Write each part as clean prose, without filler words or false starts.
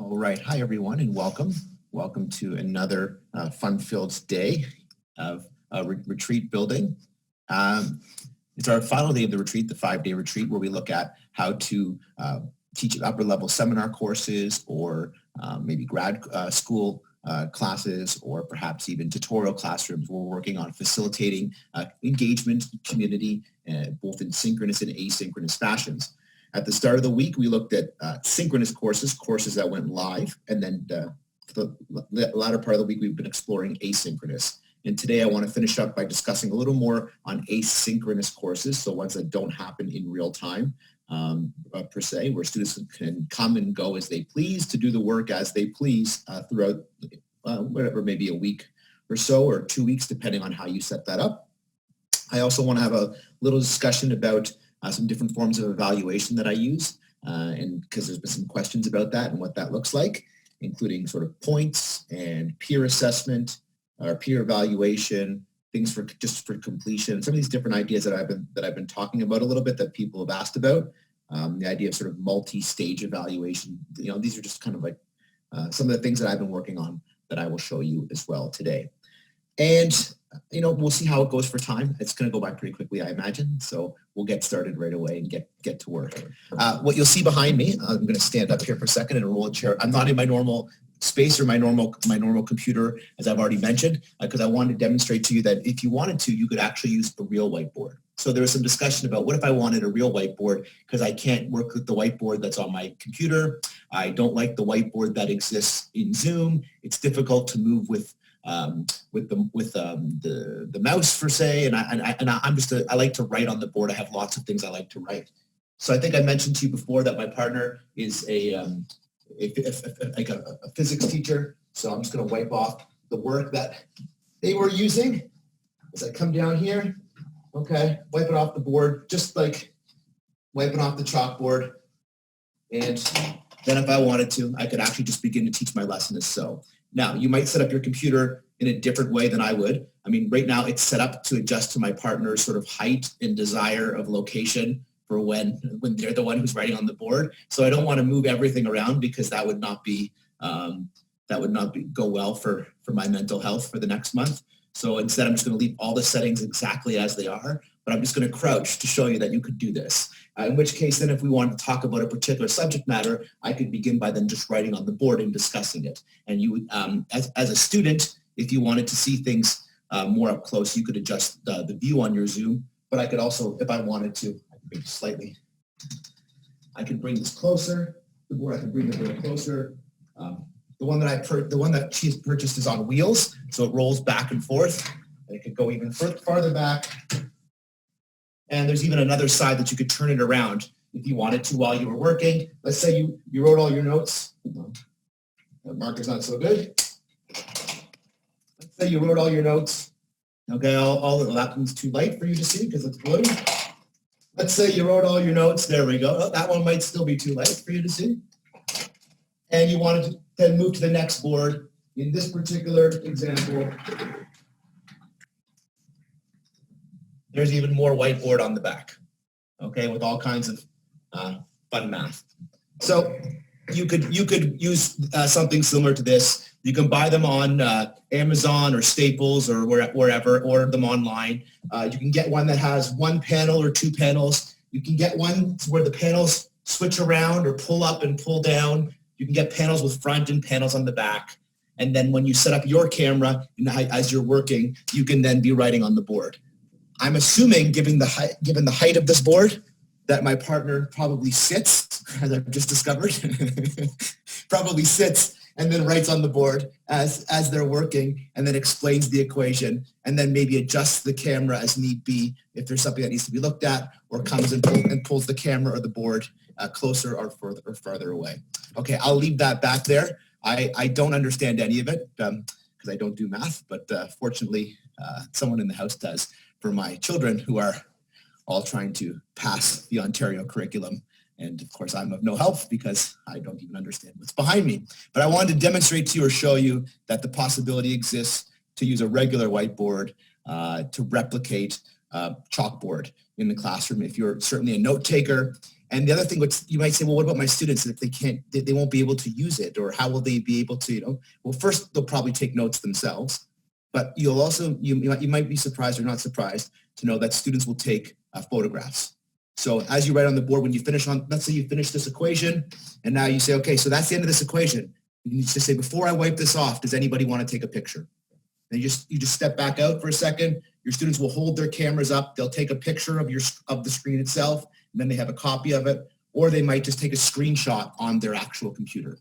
All right. Hi, everyone, and welcome. Welcome to another fun-filled day of retreat building. It's our final day of the retreat, the 5-day retreat, where we look at how to teach upper-level seminar courses or maybe grad school classes, or perhaps even tutorial classrooms. We're working on facilitating engagement, community, both in synchronous and asynchronous fashions. At the start of the week, we looked at synchronous courses that went live, and then for the latter part of the week, we've been exploring asynchronous. And today I want to finish up by discussing a little more on asynchronous courses, so ones that don't happen in real time per se, where students can come and go as they please, to do the work as they please throughout whatever, maybe a week or so, or 2 weeks, depending on how you set that up. I also want to have a little discussion about some different forms of evaluation that I use, and because there's been some questions about that and what that looks like, including sort of points and peer assessment or peer evaluation, things for just for completion. Some of these different ideas that I've been talking about a little bit that people have asked about. The idea of sort of multi-stage evaluation. These are just kind of like some of the things that I've been working on that I will show you as well today. And we'll see how it goes for time. It's going to go by pretty quickly, I imagine. So we'll get started right away and get to work. What you'll see behind me, I'm going to stand up here for a second and roll a chair. I'm not in my normal space or my normal computer, as I've already mentioned, because I wanted to demonstrate to you that if you wanted to, you could actually use a real whiteboard. So there was some discussion about what if I wanted a real whiteboard, because I can't work with the whiteboard that's on my computer. I don't like the whiteboard that exists in Zoom. It's difficult to move with the mouse per se, and I like to write on the board. I have lots of things I like to write. So I think I mentioned to you before that my partner is a physics teacher. So I'm just going to wipe off the work that they were using as I come down here. Okay, wipe it off the board, just like wiping off the chalkboard. And then if I wanted to, I could actually just begin to teach my lesson as so. Now, you might set up your computer in a different way than I would. I mean, right now it's set up to adjust to my partner's sort of height and desire of location for when they're the one who's writing on the board. So I don't want to move everything around, because that would not go well for my mental health for the next month. So instead, I'm just going to leave all the settings exactly as they are, but I'm just going to crouch to show you that you could do this. In which case, then if we wanted to talk about a particular subject matter, I could begin by then just writing on the board and discussing it. And you would, as a student, if you wanted to see things more up close, you could adjust the view on your Zoom. But I could also, if I wanted to, I could bring it slightly. I could bring this closer. The board, I could bring the board closer. The one that she's purchased is on wheels, so it rolls back and forth. And it could go even farther back. And there's even another side that you could turn it around if you wanted to while you were working. Let's say you wrote all your notes. The marker's not so good. Let's say you wrote all your notes. Okay, that one's too light for you to see because it's blue. Let's say you wrote all your notes. There we go. Oh, that one might still be too light for you to see. And you wanted to then move to the next board. In this particular example, there's even more whiteboard on the back, okay, with all kinds of fun math. So you could use something similar to this. You can buy them on Amazon or Staples or wherever, order them online. You can get one that has one panel or two panels. You can get one where the panels switch around or pull up and pull down. You can get panels with front and panels on the back. And then when you set up your camera as you're working, you can then be writing on the board. I'm assuming, given the height of this board, that my partner probably sits, as I've just discovered, probably sits and then writes on the board as they're working, and then explains the equation, and then maybe adjusts the camera as need be if there's something that needs to be looked at, or comes and pulls the camera or the board closer or farther away. Okay, I'll leave that back there. I don't understand any of it because I don't do math, but fortunately, someone in the house does for my children, who are all trying to pass the Ontario curriculum. And of course, I'm of no help because I don't even understand what's behind me. But I wanted to demonstrate to you or show you that the possibility exists to use a regular whiteboard to replicate chalkboard in the classroom if you're certainly a note taker. And the other thing, which you might say, well, what about my students? If they can't, they won't be able to use it, or how will they be able to, well, first they'll probably take notes themselves, but you'll also, you might be surprised or not surprised to know that students will take photographs. So as you write on the board, when you finish let's say you finish this equation, and now you say, okay, so that's the end of this equation. You need to say, before I wipe this off, does anybody want to take a picture? And you just step back out for a second. Your students will hold their cameras up. They'll take a picture of the screen itself, and then they have a copy of it, or they might just take a screenshot on their actual computer.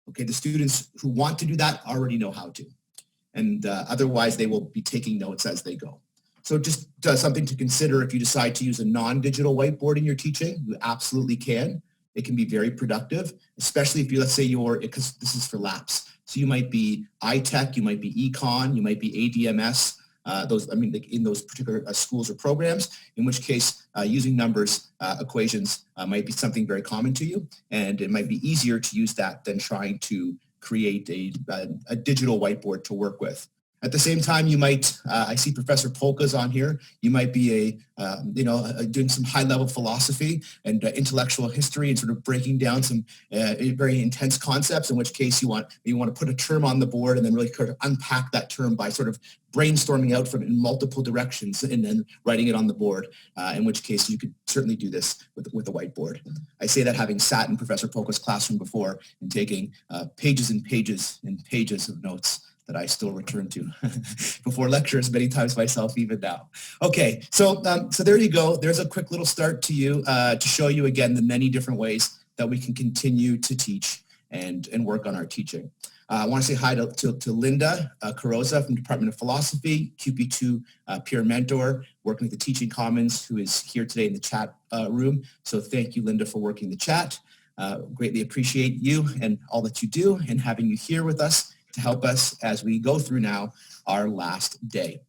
Okay, the students who want to do that already know how to, and otherwise they will be taking notes as they go. So just something to consider if you decide to use a non-digital whiteboard in your teaching. You absolutely can. It can be very productive, especially if you, let's say because this is for labs. So you might be iTech, you might be econ, you might be ADMS, in those particular schools or programs, in which case using numbers, equations might be something very common to you, and it might be easier to use that than trying to create a digital whiteboard to work with. At the same time, you might, I see Professor Polka's on here. You might be doing some high-level philosophy and intellectual history and sort of breaking down some very intense concepts, in which case you want to put a term on the board and then really sort of unpack that term by sort of brainstorming out from in multiple directions and then writing it on the board, in which case you could certainly do this with a whiteboard. I say that having sat in Professor Polka's classroom before and taking pages and pages and pages of notes that I still return to before lectures many times myself even now. Okay, so there you go. There's a quick little start to you to show you again the many different ways that we can continue to teach and work on our teaching. I want to say hi to Linda Carosa from Department of Philosophy, QP2 peer mentor, working with the Teaching Commons, who is here today in the chat room. So thank you, Linda, for working the chat. Greatly appreciate you and all that you do and having you here with us to help us as we go through now our last day.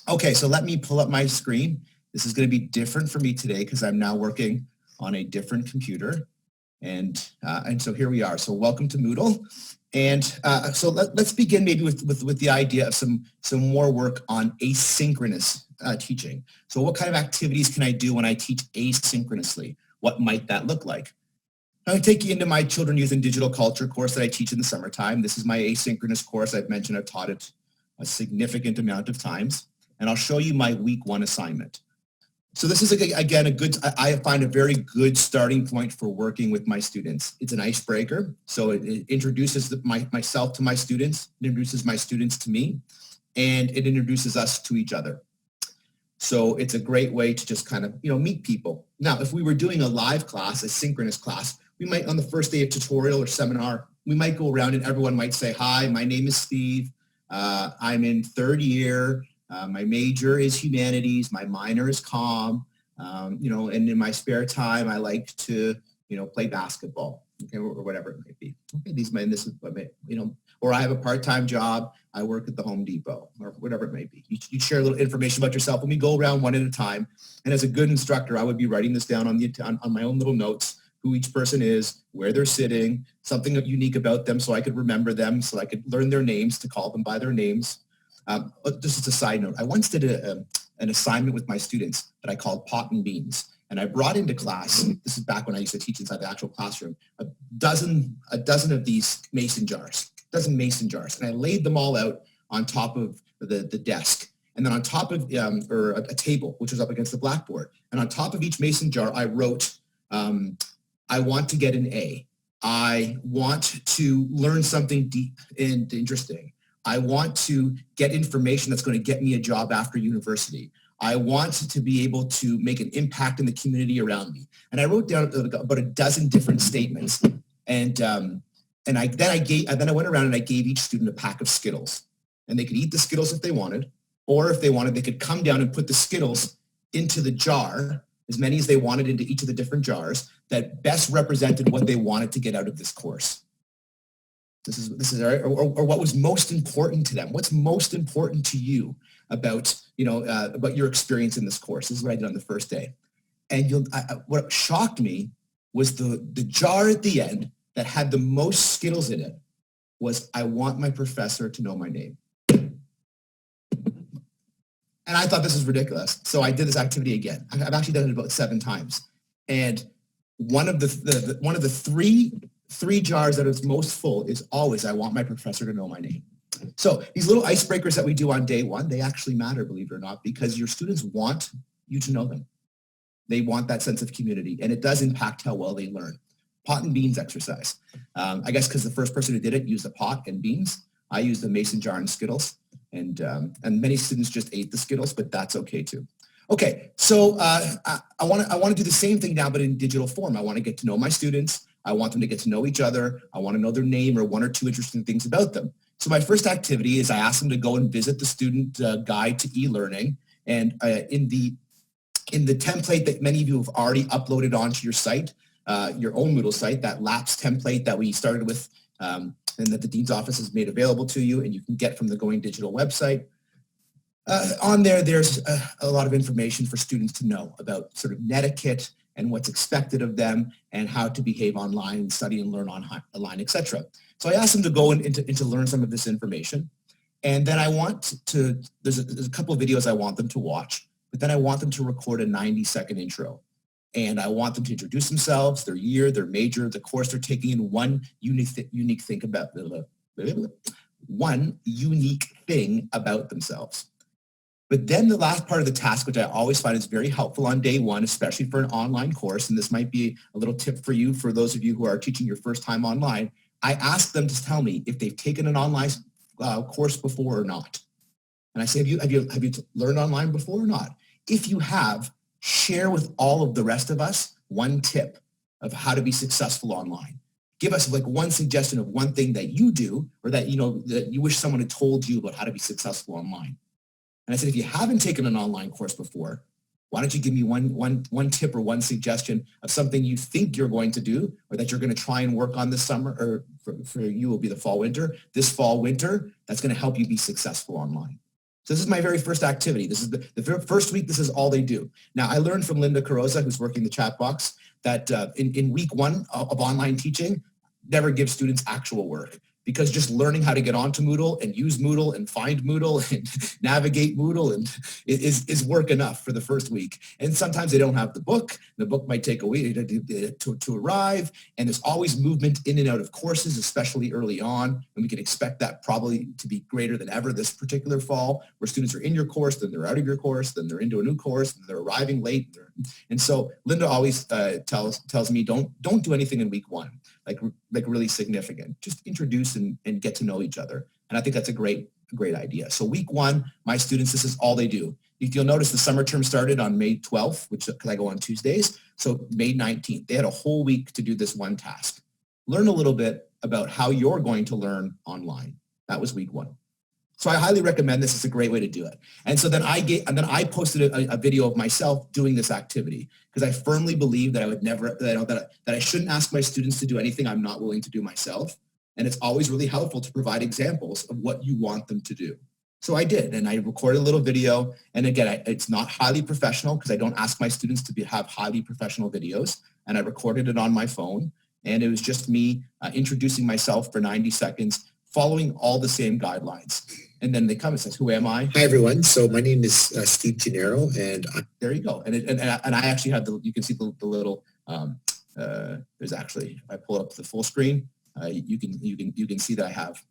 Okay, so let me pull up my screen. This is going to be different for me today because I'm now working on a different computer. And so here we are. So welcome to Moodle. And so let's begin maybe with the idea of some more work on asynchronous teaching. So what kind of activities can I do when I teach asynchronously? What might that look like? I'm going to take you into my Children, Youth, and Digital Culture course that I teach in the summertime. This is my asynchronous course. I've mentioned I've taught it a significant amount of times. And I'll show you my week 1 assignment. So this is, again, I find a very good starting point for working with my students. It's an icebreaker. So it introduces myself to my students, it introduces my students to me, and it introduces us to each other. So it's a great way to just kind of, meet people. Now, if we were doing a live class, a synchronous class, we might, on the first day of tutorial or seminar, we might go around and everyone might say, hi, my name is Steve. I'm in 3rd year. My major is humanities. My minor is comm. And in my spare time, I like to, play basketball, okay, or whatever it might be. Okay, or I have a part-time job. I work at the Home Depot, or whatever it may be. You share a little information about yourself, and we go around one at a time. And as a good instructor, I would be writing this down on my own little notes, who each person is, where they're sitting, something unique about them so I could remember them, so I could learn their names, to call them by their names. Just as a side note, I once did an assignment with my students that I called Pot and Beans. And I brought into class, this is back when I used to teach inside the actual classroom, a dozen of these mason jars. And I laid them all out on top of the desk. And then on top of, or a table, which was up against the blackboard. And on top of each mason jar, I wrote, I want to get an A. I want to learn something deep and interesting. I want to get information that's going to get me a job after university. I want to be able to make an impact in the community around me. And I wrote down about a dozen different statements. And then I went around and I gave each student a pack of Skittles. And they could eat the Skittles if they wanted, or if they wanted, they could come down and put the Skittles into the jar, as many as they wanted into each of the different jars, that best represented what they wanted to get out of this course. This is or what was most important to them. What's most important to you about your experience in this course? This is what I did on the first day. And what shocked me was the jar at the end that had the most Skittles in it was, I want my professor to know my name. And I thought this was ridiculous. So I did this activity again. I've actually done it about 7 times. And one of the three jars that is most full is always, I want my professor to know my name. So these little icebreakers that we do on day one, they actually matter, believe it or not, because your students want you to know them. They want that sense of community, and it does impact how well they learn. Pot and beans exercise. I guess because the first person who did it used a pot and beans. I used a mason jar and Skittles, and many students just ate the Skittles, but that's okay too. Okay, so I want to do the same thing now, but in digital form. I want to get to know my students. I want them to get to know each other. I want to know their name or one or two interesting things about them. So my first activity is I ask them to go and visit the student guide to e-learning, and in the template that many of you have already uploaded onto your site, your own Moodle site, that LAPS template that we started with and that the Dean's Office has made available to you and you can get from the Going Digital website. On there, there's a lot of information for students to know about sort of netiquette and what's expected of them and how to behave online, study and learn online, etc. So I asked them to go and to learn some of this information. And then I want to, there's a couple of videos I want them to watch, but then I want them to record a 90-second intro. And I want them to introduce themselves, their year, their major, the course they're taking, and one unique thing about themselves. But then the last part of the task, which I always find is very helpful on day one, especially for an online course, and this might be a little tip for you, for those of you who are teaching your first time online, I ask them to tell me if they've taken an online course before or not. And I say, have you learned online before or not? If you have, share with all of the rest of us one tip of how to be successful online. Give us like one suggestion of one thing that you do or that you wish someone had told you about how to be successful online. And I said, if you haven't taken an online course before, why don't you give me one tip or one suggestion of something you think you're going to do or that you're going to try and work on this summer, or for you will be the fall, winter, this fall, winter, that's going to help you be successful online. So this is my very first activity. This is the first week, this is all they do. Now, I learned from Linda Carosa, who's working the chat box, that in week one of online teaching, never give students actual work. Because just learning how to get onto Moodle and use Moodle and find Moodle and navigate Moodle and is work enough for the first week. And sometimes they don't have the book. The book might take a week to arrive. And there's always movement in and out of courses, especially early on. And we can expect that probably to be greater than ever this particular fall, where students are in your course, then they're out of your course, then they're into a new course, and they're arriving late. And so Linda always tells me, don't do anything in week one. Like really significant. Just introduce and get to know each other. And I think that's a great idea. So week one, my students, this is all they do. If you'll notice, the summer term started on May 12th, because I go on Tuesdays. So May 19th, they had a whole week to do this one task. Learn a little bit about how you're going to learn online. That was week one. So I highly recommend this. It's a great way to do it. And so then I posted a video of myself doing this activity because I firmly believe that I would never, that I shouldn't ask my students to do anything I'm not willing to do myself. And it's always really helpful to provide examples of what you want them to do. So I did, and I recorded a little video. And again, it's not highly professional because I don't ask my students to have highly professional videos. And I recorded it on my phone. And it was just me introducing myself for 90 seconds, following all the same guidelines. And then they come and says, who am I? Hi, everyone. So my name is Steve Gennaro, and there you go. And I actually have you can see the little, there's actually, if I pull up the full screen, you can see that I have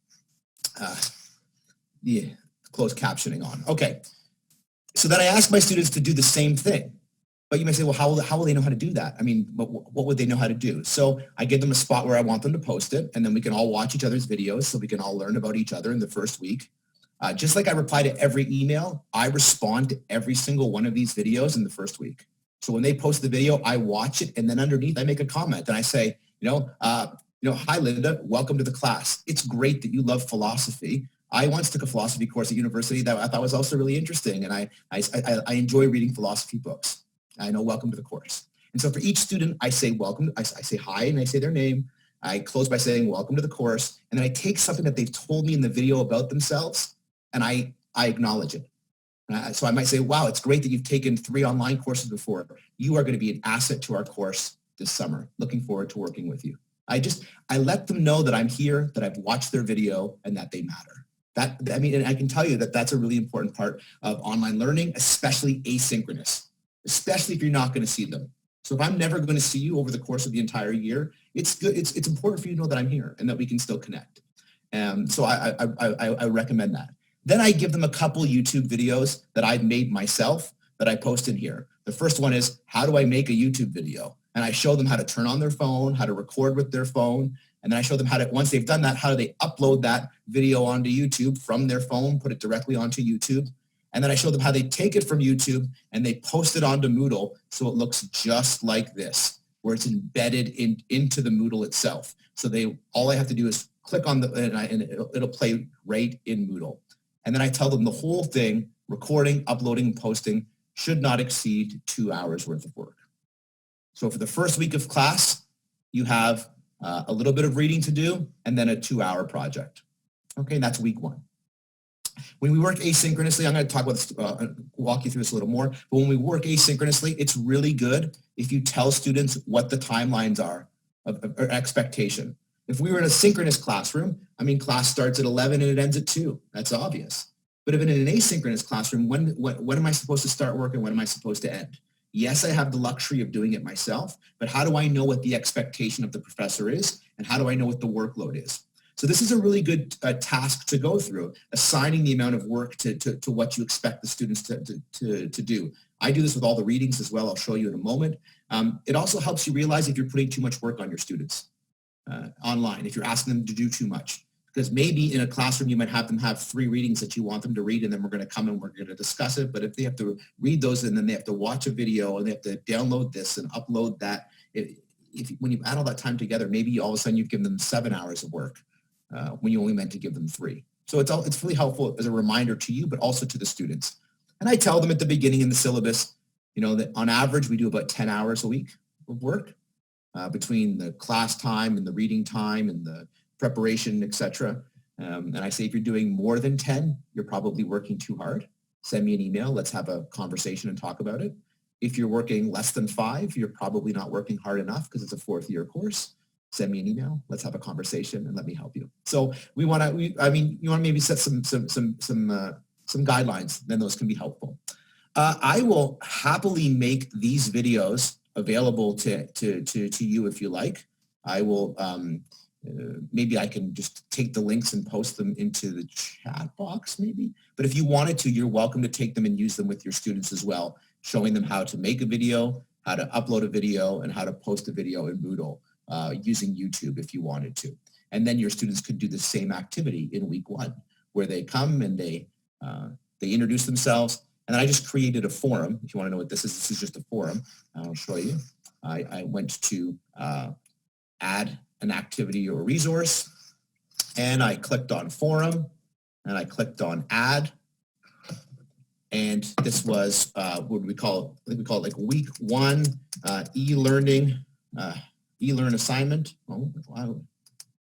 the closed captioning on. Okay. So then I ask my students to do the same thing. But you may say, well, how will they know how to do that? I mean, what would they know how to do? So I give them a spot where I want them to post it, and then we can all watch each other's videos so we can all learn about each other in the first week. Just like I reply to every email, I respond to every single one of these videos in the first week. So when they post the video, I watch it, and then underneath I make a comment, and I say, hi, Linda, welcome to the class. It's great that you love philosophy. I once took a philosophy course at university that I thought was also really interesting, and I enjoy reading philosophy books. I know, welcome to the course. And so for each student, I say welcome. I say hi, and I say their name. I close by saying welcome to the course, and then I take something that they've told me in the video about themselves, and I acknowledge it. So I might say, wow, it's great that you've taken 3 online courses before. You are going to be an asset to our course this summer. Looking forward to working with you. I let them know that I'm here, that I've watched their video, and that they matter. And I can tell you that that's a really important part of online learning, especially asynchronous, especially if you're not going to see them. So if I'm never going to see you over the course of the entire year, it's good. It's important for you to know that I'm here and that we can still connect. So I recommend that. Then I give them a couple YouTube videos that I've made myself that I post in here. The first one is, how do I make a YouTube video? And I show them how to turn on their phone, how to record with their phone. And then I show them how to, once they've done that, how do they upload that video onto YouTube from their phone, put it directly onto YouTube. And then I show them how they take it from YouTube and they post it onto Moodle so it looks just like this, where it's embedded into the Moodle itself. So all I have to do is click on and it'll play right in Moodle. And then I tell them the whole thing, recording, uploading, and posting, should not exceed 2 hours worth of work. So for the first week of class, you have a little bit of reading to do and then a 2-hour project. Okay, and that's week 1. When we work asynchronously, I'm going to talk about this, walk you through this a little more, but when we work asynchronously, it's really good if you tell students what the timelines are of expectation. If we were in a synchronous classroom, class starts at 11 and it ends at 2. That's obvious. But if in an asynchronous classroom, when am I supposed to start work and when am I supposed to end? Yes, I have the luxury of doing it myself, but how do I know what the expectation of the professor is? And how do I know what the workload is? So this is a really good task to go through, assigning the amount of work to what you expect the students to do. I do this with all the readings as well. I'll show you in a moment. It also helps you realize if you're putting too much work on your students online, if you're asking them to do too much. Because maybe in a classroom, you might have them have 3 readings that you want them to read, and then we're going to come and we're going to discuss it. But if they have to read those and then they have to watch a video and they have to download this and upload that, when you add all that time together, maybe all of a sudden you've given them 7 hours of work when you only meant to give them 3. So it's really helpful as a reminder to you, but also to the students. And I tell them at the beginning in the syllabus, that on average, we do about 10 hours a week of work between the class time and the reading time and the preparation, etc. And I say, if you're doing more than 10, you're probably working too hard. Send me an email. Let's have a conversation and talk about it. If you're working less than 5, you're probably not working hard enough because it's a 4th-year course. Send me an email. Let's have a conversation and let me help you. So you want to maybe set some guidelines. Then those can be helpful. I will happily make these videos available to you if you like. I will. Maybe I can just take the links and post them into the chat box maybe. But if you wanted to, you're welcome to take them and use them with your students as well, showing them how to make a video, how to upload a video, and how to post a video in Moodle using YouTube if you wanted to. And then your students could do the same activity in week 1, where they come and they introduce themselves. And then I just created a forum. If you want to know what this is just a forum. I'll show you. I went to add an activity or resource, and I clicked on forum, and I clicked on add, and this was what we call it? I think we call it like week 1 e-learning e-learn assignment. Oh, wow.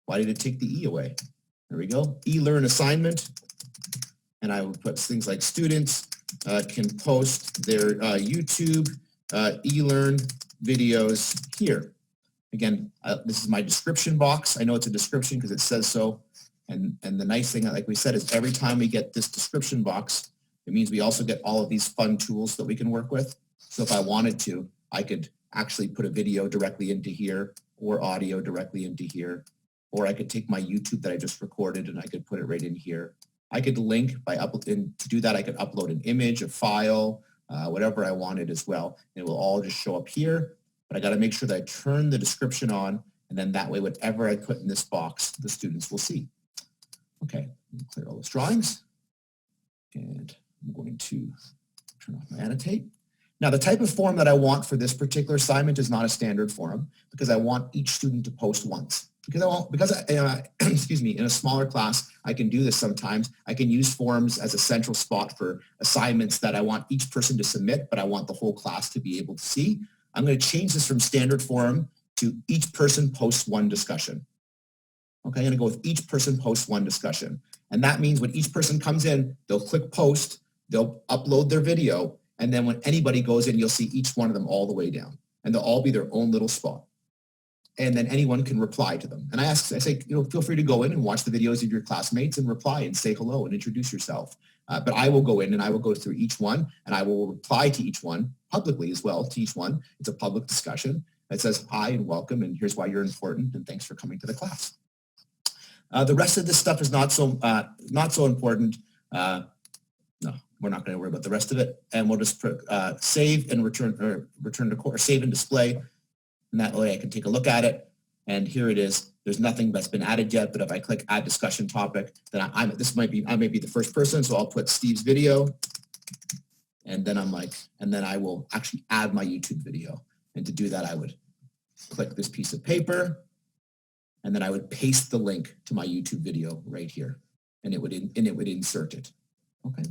Why did it take the E away? There we go. E-learn assignment, and I would put things like students can post their YouTube e-learn videos here. Again, this is my description box. I know it's a description because it says so. And the nice thing, like we said, is every time we get this description box, it means we also get all of these fun tools that we can work with. So if I wanted to, I could actually put a video directly into here or audio directly into here. Or I could take my YouTube that I just recorded and I could put it right in here. I could link to do that, I could upload an image, a file, whatever I wanted as well. And it will all just show up here. But I got to make sure that I turn the description on, and then that way, whatever I put in this box, the students will see. Okay, clear all those drawings. And I'm going to turn off my annotate. Now, the type of form that I want for this particular assignment is not a standard form because I want each student to post once. Excuse me, in a smaller class, I can do this sometimes. I can use forms as a central spot for assignments that I want each person to submit, but I want the whole class to be able to see. I'm going to change this from standard form to each person posts 1 discussion. Okay, I'm going to go with each person posts 1 discussion. And that means when each person comes in, they'll click post, they'll upload their video, and then when anybody goes in, you'll see each one of them all the way down. And they'll all be their own little spot. And then anyone can reply to them. And I say, feel free to go in and watch the videos of your classmates and reply and say hello and introduce yourself. But I will go in and I will go through each one and I will reply to each one publicly as well, to each one. It's a public discussion that says hi and welcome and here's why you're important and thanks for coming to the class. The rest of this stuff is not so important. No, we're not going to worry about the rest of it, and we'll just save and return to course, save and display, and that way I can take a look at it. And here it is. There's nothing that's been added yet, but if I click add discussion topic, then I may be the first person, so I'll put Steve's video, and then I will actually add my YouTube video. And to do that, I would click this piece of paper, and then I would paste the link to my YouTube video right here, and it would insert it. Okay.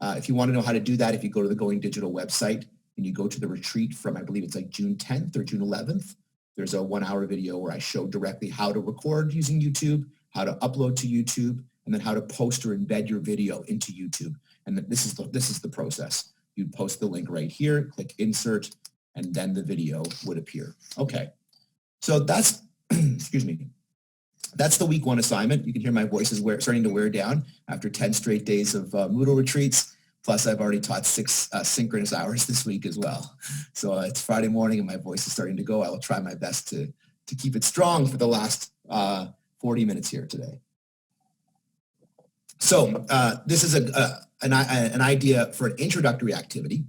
If you want to know how to do that, if you go to the Going Digital website and you go to the retreat from, I believe it's like June 10th or June 11th, there's a 1-hour video where I show directly how to record using YouTube, how to upload to YouTube, and then how to post or embed your video into YouTube. And this is the process. You post the link right here, click insert, and then the video would appear. Okay. So that's, excuse me, that's the week 1 assignment. You can hear my voice is starting to wear down after 10 straight days of Moodle retreats. Plus, I've already taught 6 synchronous hours this week as well. So it's Friday morning and my voice is starting to go. I will try my best to keep it strong for the last 40 minutes here today. So this is an idea for an introductory activity.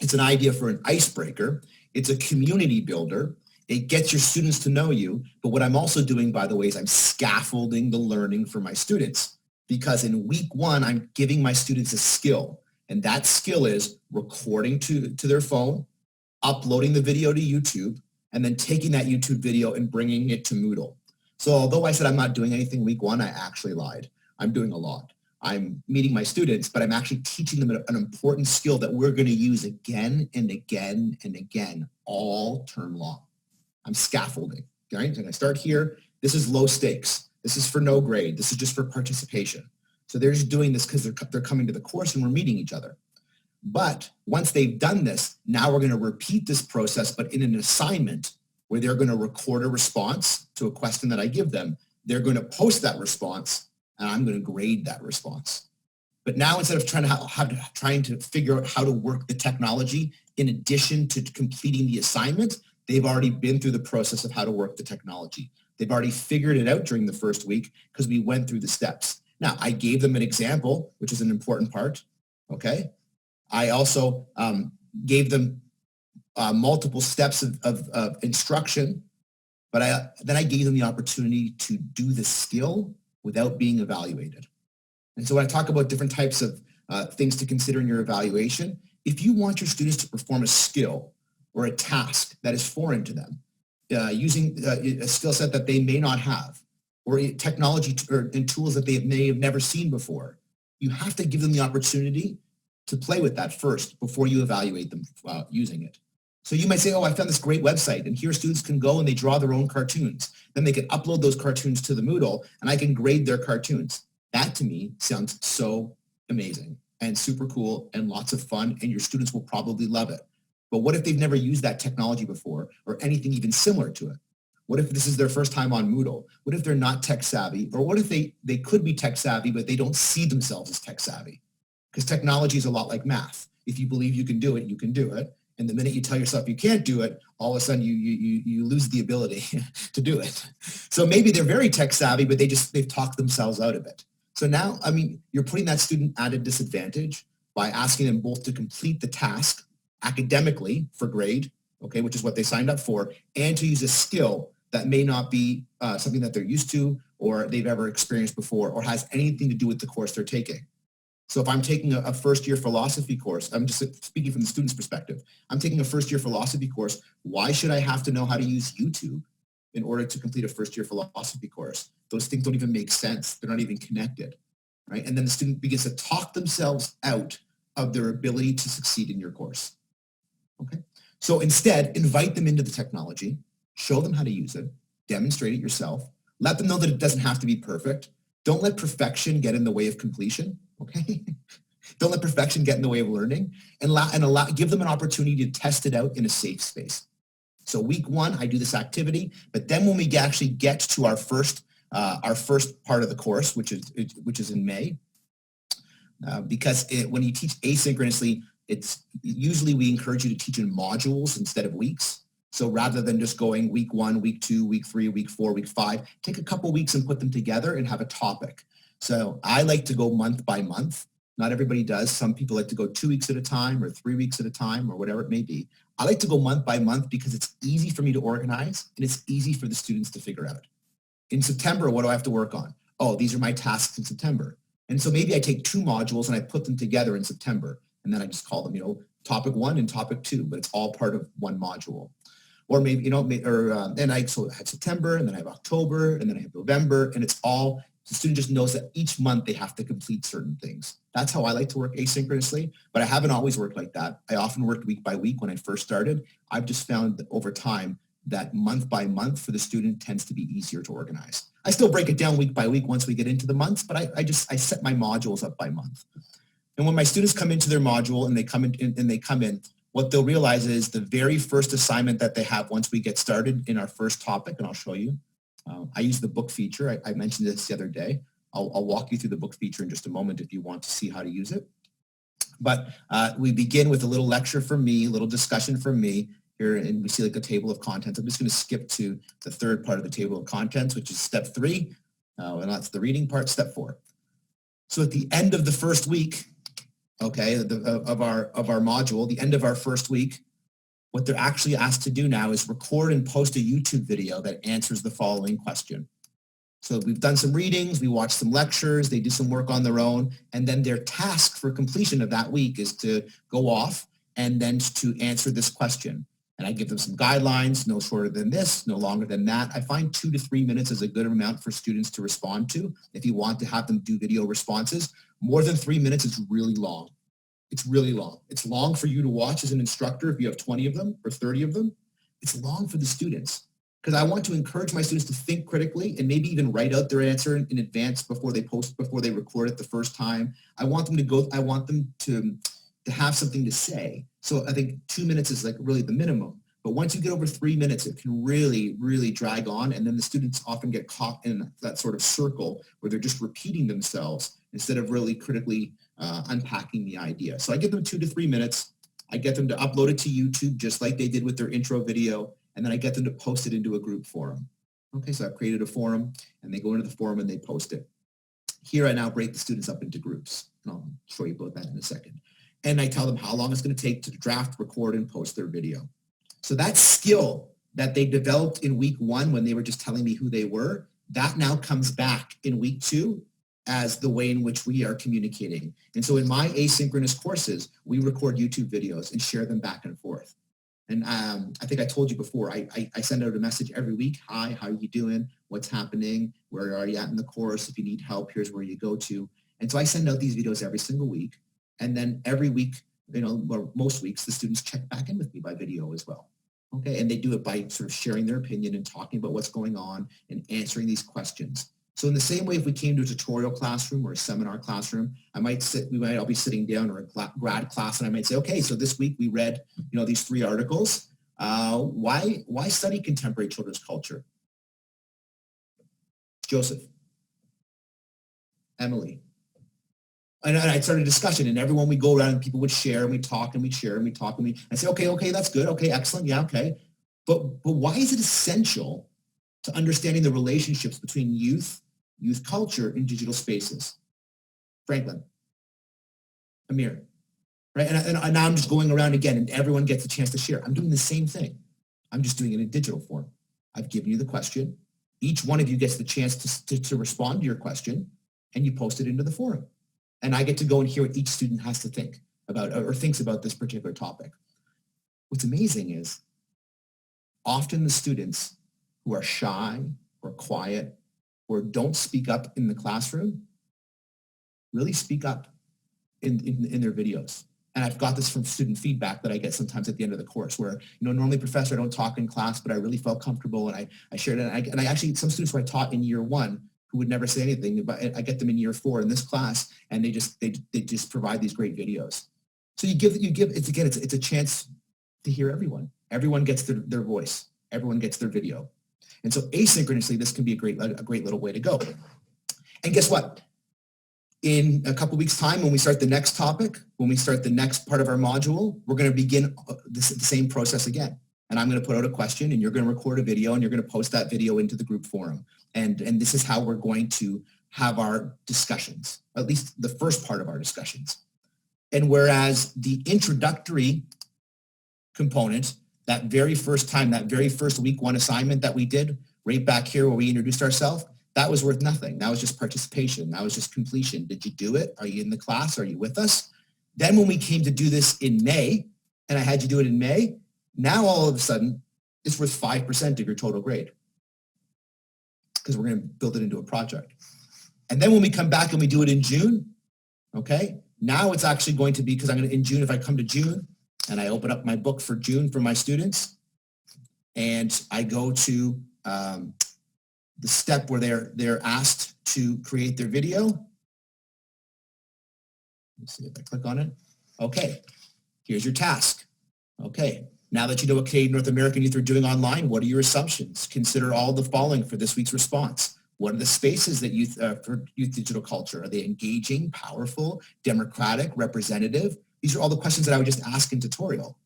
It's an idea for an icebreaker. It's a community builder. It gets your students to know you. But what I'm also doing, by the way, is I'm scaffolding the learning for my students. Because in week 1, I'm giving my students a skill. And that skill is recording to their phone, uploading the video to YouTube, and then taking that YouTube video and bringing it to Moodle. So although I said I'm not doing anything week 1, I actually lied. I'm doing a lot. I'm meeting my students, but I'm actually teaching them an important skill that we're going to use again and again and again all term long. I'm scaffolding, right? And I start here. This is low stakes. This is for no grade. This is just for participation. So they're just doing this because they're coming to the course and we're meeting each other. But once they've done this, now we're going to repeat this process, but in an assignment where they're going to record a response to a question that I give them. They're going to post that response and I'm going to grade that response. But now instead of trying to figure out how to work the technology in addition to completing the assignment, they've already been through the process of how to work the technology. They've already figured it out during the first week because we went through the steps. Now, I gave them an example, which is an important part, okay? I also gave them multiple steps of instruction, but then I gave them the opportunity to do the skill without being evaluated. And so when I talk about different types of things to consider in your evaluation, if you want your students to perform a skill or a task that is foreign to them, using a skill set that they may not have, or technology and tools that they may have never seen before, you have to give them the opportunity to play with that first before you evaluate them using it. So you might say, oh, I found this great website, and here students can go and they draw their own cartoons. Then they can upload those cartoons to the Moodle, and I can grade their cartoons. That to me sounds so amazing and super cool and lots of fun, and your students will probably love it. But what if they've never used that technology before or anything even similar to it? What if this is their first time on Moodle? What if they're not tech savvy? Or what if they could be tech savvy, but they don't see themselves as tech savvy? Because technology is a lot like math. If you believe you can do it, you can do it. And the minute you tell yourself you can't do it, all of a sudden you lose the ability to do it. So maybe they're very tech savvy, but they've talked themselves out of it. So now, I mean, you're putting that student at a disadvantage by asking them both to complete the task academically for grade, okay, which is what they signed up for, and to use a skill that may not be something that they're used to or they've ever experienced before or has anything to do with the course they're taking. So if I'm taking a first-year philosophy course, I'm just speaking from the student's perspective, I'm taking a first-year philosophy course, why should I have to know how to use YouTube in order to complete a first-year philosophy course? Those things don't even make sense. They're not even connected, right? And then the student begins to talk themselves out of their ability to succeed in your course, okay? So instead, invite them into the technology, show them how to use it, demonstrate it yourself, let them know that it doesn't have to be perfect. Don't let perfection get in the way of completion, okay? Don't let perfection get in the way of learning, and give them an opportunity to test it out in a safe space. So week 1, I do this activity, but then when we actually get to our first part of the course, which is in May, because when you teach asynchronously, it's usually we encourage you to teach in modules instead of weeks. So rather than just going week 1, week 2, week 3, week 4, week 5, take a couple weeks and put them together and have a topic. So I like to go month by month. Not everybody does. Some people like to go 2 weeks at a time or 3 weeks at a time or whatever it may be. I like to go month by month because it's easy for me to organize and it's easy for the students to figure out. In September, what do I have to work on? Oh, these are my tasks in September. And so maybe I take 2 modules and I put them together in September. And then I just call them, topic 1 and topic 2, but it's all part of one module. Or maybe, and I so I have September, and then I have October, and then I have November, and it's all, the student just knows that each month they have to complete certain things. That's how I like to work asynchronously, but I haven't always worked like that. I often worked week by week when I first started. I've just found that over time that month by month for the student tends to be easier to organize. I still break it down week by week once we get into the months, but I set my modules up by month. And when my students come into their module and they come in, what they'll realize is the very first assignment that they have once we get started in our first topic, and I'll show you. I use the book feature. I mentioned this the other day. I'll walk you through the book feature in just a moment if you want to see how to use it. But we begin with a little lecture from me, a little discussion from me here, and we see like a table of contents. I'm just going to skip to the third part of the table of contents, which is step 3, and that's the reading part, step 4. So at the end of the first week, okay, of our module, the end of our first week, what they're actually asked to do now is record and post a YouTube video that answers the following question. So we've done some readings, we watched some lectures, they do some work on their own, and then their task for completion of that week is to go off and then to answer this question. And I give them some guidelines, no shorter than this, no longer than that. I find 2 to 3 minutes is a good amount for students to respond to if you want to have them do video responses. More than 3 minutes is really long. It's really long. It's long for you to watch as an instructor if you have 20 of them or 30 of them. It's long for the students because I want to encourage my students to think critically and maybe even write out their answer in advance before they record it the first time. I want them to have something to say. So I think 2 minutes is like really the minimum. But once you get over 3 minutes, it can really, really drag on. And then the students often get caught in that sort of circle where they're just repeating themselves instead of really critically unpacking the idea. So I give them 2 to 3 minutes. I get them to upload it to YouTube just like they did with their intro video. And then I get them to post it into a group forum. Okay, so I've created a forum and they go into the forum and they post it. Here I now break the students up into groups. And I'll show you about that in a second. And I tell them how long it's going to take to draft, record, and post their video. So that skill that they developed in week 1 when they were just telling me who they were, that now comes back in week 2 as the way in which we are communicating. And so in my asynchronous courses, we record YouTube videos and share them back and forth. And I think I told you before, I send out a message every week. Hi, how are you doing? What's happening? Where are you at in the course? If you need help, here's where you go to. And so I send out these videos every single week. And then every week, or most weeks, the students check back in with me by video as well. Okay, and they do it by sort of sharing their opinion and talking about what's going on and answering these questions. So in the same way, if we came to a tutorial classroom or a seminar classroom, we might all be sitting down, or a grad class, and I might say, okay, so this week we read, these 3 articles. Why study contemporary children's culture? Joseph, Emily. And I'd start a discussion, and everyone we go around and people would share, and we talk and we share and we talk and I say, okay, that's good. Okay, excellent. Yeah, okay. But why is it essential to understanding the relationships between youth culture, and digital spaces? Franklin, Amir, right? And now I'm just going around again, and everyone gets a chance to share. I'm doing the same thing. I'm just doing it in digital form. I've given you the question. Each one of you gets the chance to respond to your question, and you post it into the forum. And I get to go and hear what each student has to think about or thinks about this particular topic. What's amazing is often the students who are shy or quiet or don't speak up in the classroom really speak up in their videos. And I've got this from student feedback that I get sometimes at the end of the course where, normally, professor, I don't talk in class, but I really felt comfortable and I shared it. And I actually, some students who I taught in year 1 who would never say anything, but I get them in year 4 in this class, and they just provide these great videos. So it's a chance to hear everyone. Everyone gets their voice. Everyone gets their video. And so asynchronously, this can be a great little way to go. And guess what? In a couple weeks' time, when we start the next topic, when we start the next part of our module, we're going to begin the same process again. And I'm going to put out a question, and you're going to record a video, and you're going to post that video into the group forum. And this is how we're going to have our discussions, at least the first part of our discussions. And whereas the introductory component, that very first time, that very first week one assignment that we did right back here where we introduced ourselves, that was worth nothing. That was just participation. That was just completion. Did you do it? Are you in the class? Are you with us? Then when we came to do this in May, and I had you do it in May, now all of a sudden, it's worth 5% of your total grade because we're going to build it into a project. And then when we come back and we do it in June, okay, now it's actually going to be, because I'm going to, in June, if I come to June and I open up my book for June for my students, and I go to the step where they're asked to create their video. Let's see if I click on it. Okay, here's your task. Okay, now that you know what Canadian North American youth are doing online, what are your assumptions? Consider all the following for this week's response. What are the spaces that youth for youth digital culture? Are they engaging, powerful, democratic, representative? These are all the questions that I would just ask in tutorial.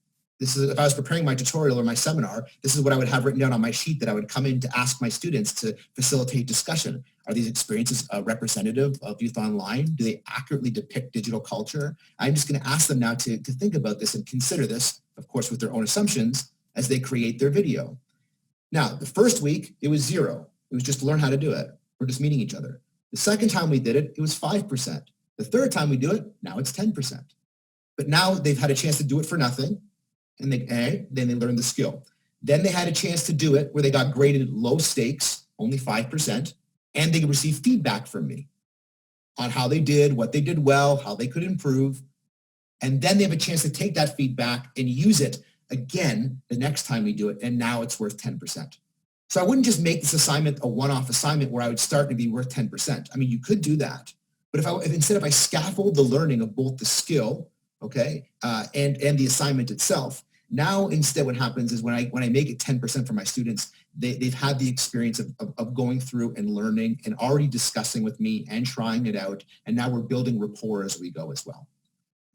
This is, if I was preparing my tutorial or my seminar, this is what I would have written down on my sheet that I would come in to ask my students to facilitate discussion. Are these experiences representative of youth online? Do they accurately depict digital culture? I'm just going to ask them now to think about this and consider this, of course, with their own assumptions as they create their video. Now, the first week, it was 0. It was just to learn how to do it. We're just meeting each other. The second time we did it, it was 5%. The third time we do it, now it's 10%. But now they've had a chance to do it for nothing. And then they learned the skill. Then they had a chance to do it where they got graded low stakes, only 5%, and they received feedback from me on how they did, what they did well, how they could improve. And then they have a chance to take that feedback and use it again the next time we do it, and now it's worth 10%. So I wouldn't just make this assignment a one-off assignment where I would start to be worth 10%. I mean, you could do that. But if I scaffold the learning of both the skill, okay, and the assignment itself, now instead what happens is when I make it 10% for my students, they've had the experience of going through and learning and already discussing with me and trying it out. And now we're building rapport as we go as well.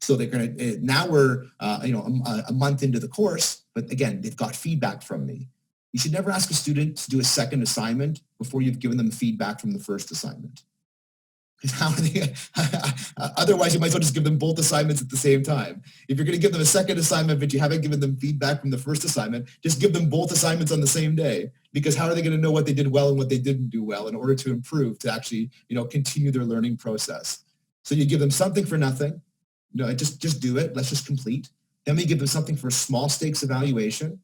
So they're going to, now we're a month into the course, but again, they've got feedback from me. You should never ask a student to do a second assignment before you've given them feedback from the first assignment. How are they, otherwise, you might as well just give them both assignments at the same time. If you're going to give them a second assignment, but you haven't given them feedback from the first assignment, just give them both assignments on the same day. Because how are they going to know what they did well and what they didn't do well in order to improve, to actually, continue their learning process? So you give them something for nothing. Just do it. Let's just complete. Then we give them something for small stakes evaluation.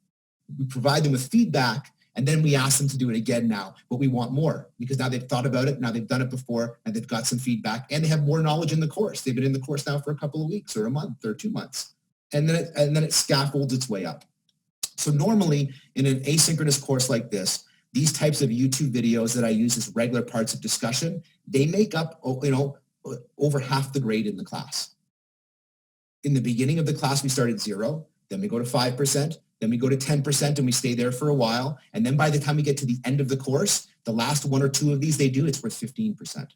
We provide them with feedback. And then we ask them to do it again now, but we want more because now they've thought about it, now they've done it before, and they've got some feedback, and they have more knowledge in the course. They've been in the course now for a couple of weeks or a month or 2 months, and then it scaffolds its way up. So normally in an asynchronous course like this, these types of YouTube videos that I use as regular parts of discussion, they make up over half the grade in the class. In the beginning of the class, we start at 0, then we go to 5%. Then we go to 10% and we stay there for a while. And then by the time we get to the end of the course, the last 1 or 2 of these they do, it's worth 15%.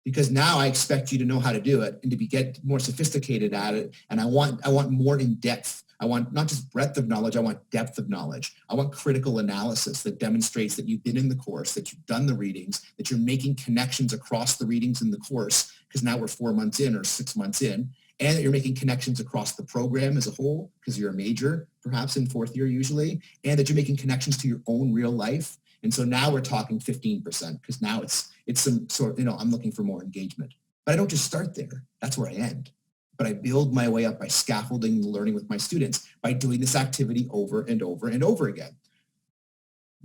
Because now I expect you to know how to do it and to get more sophisticated at it. And I want more in depth. I want not just breadth of knowledge, I want depth of knowledge. I want critical analysis that demonstrates that you've been in the course, that you've done the readings, that you're making connections across the readings in the course, because now we're 4 months in or 6 months in. And that you're making connections across the program as a whole, because you're a major, perhaps in 4th year usually, and that you're making connections to your own real life. And so now we're talking 15%, because now it's some sort of, I'm looking for more engagement. But I don't just start there. That's where I end. But I build my way up by scaffolding the learning with my students, by doing this activity over and over and over again.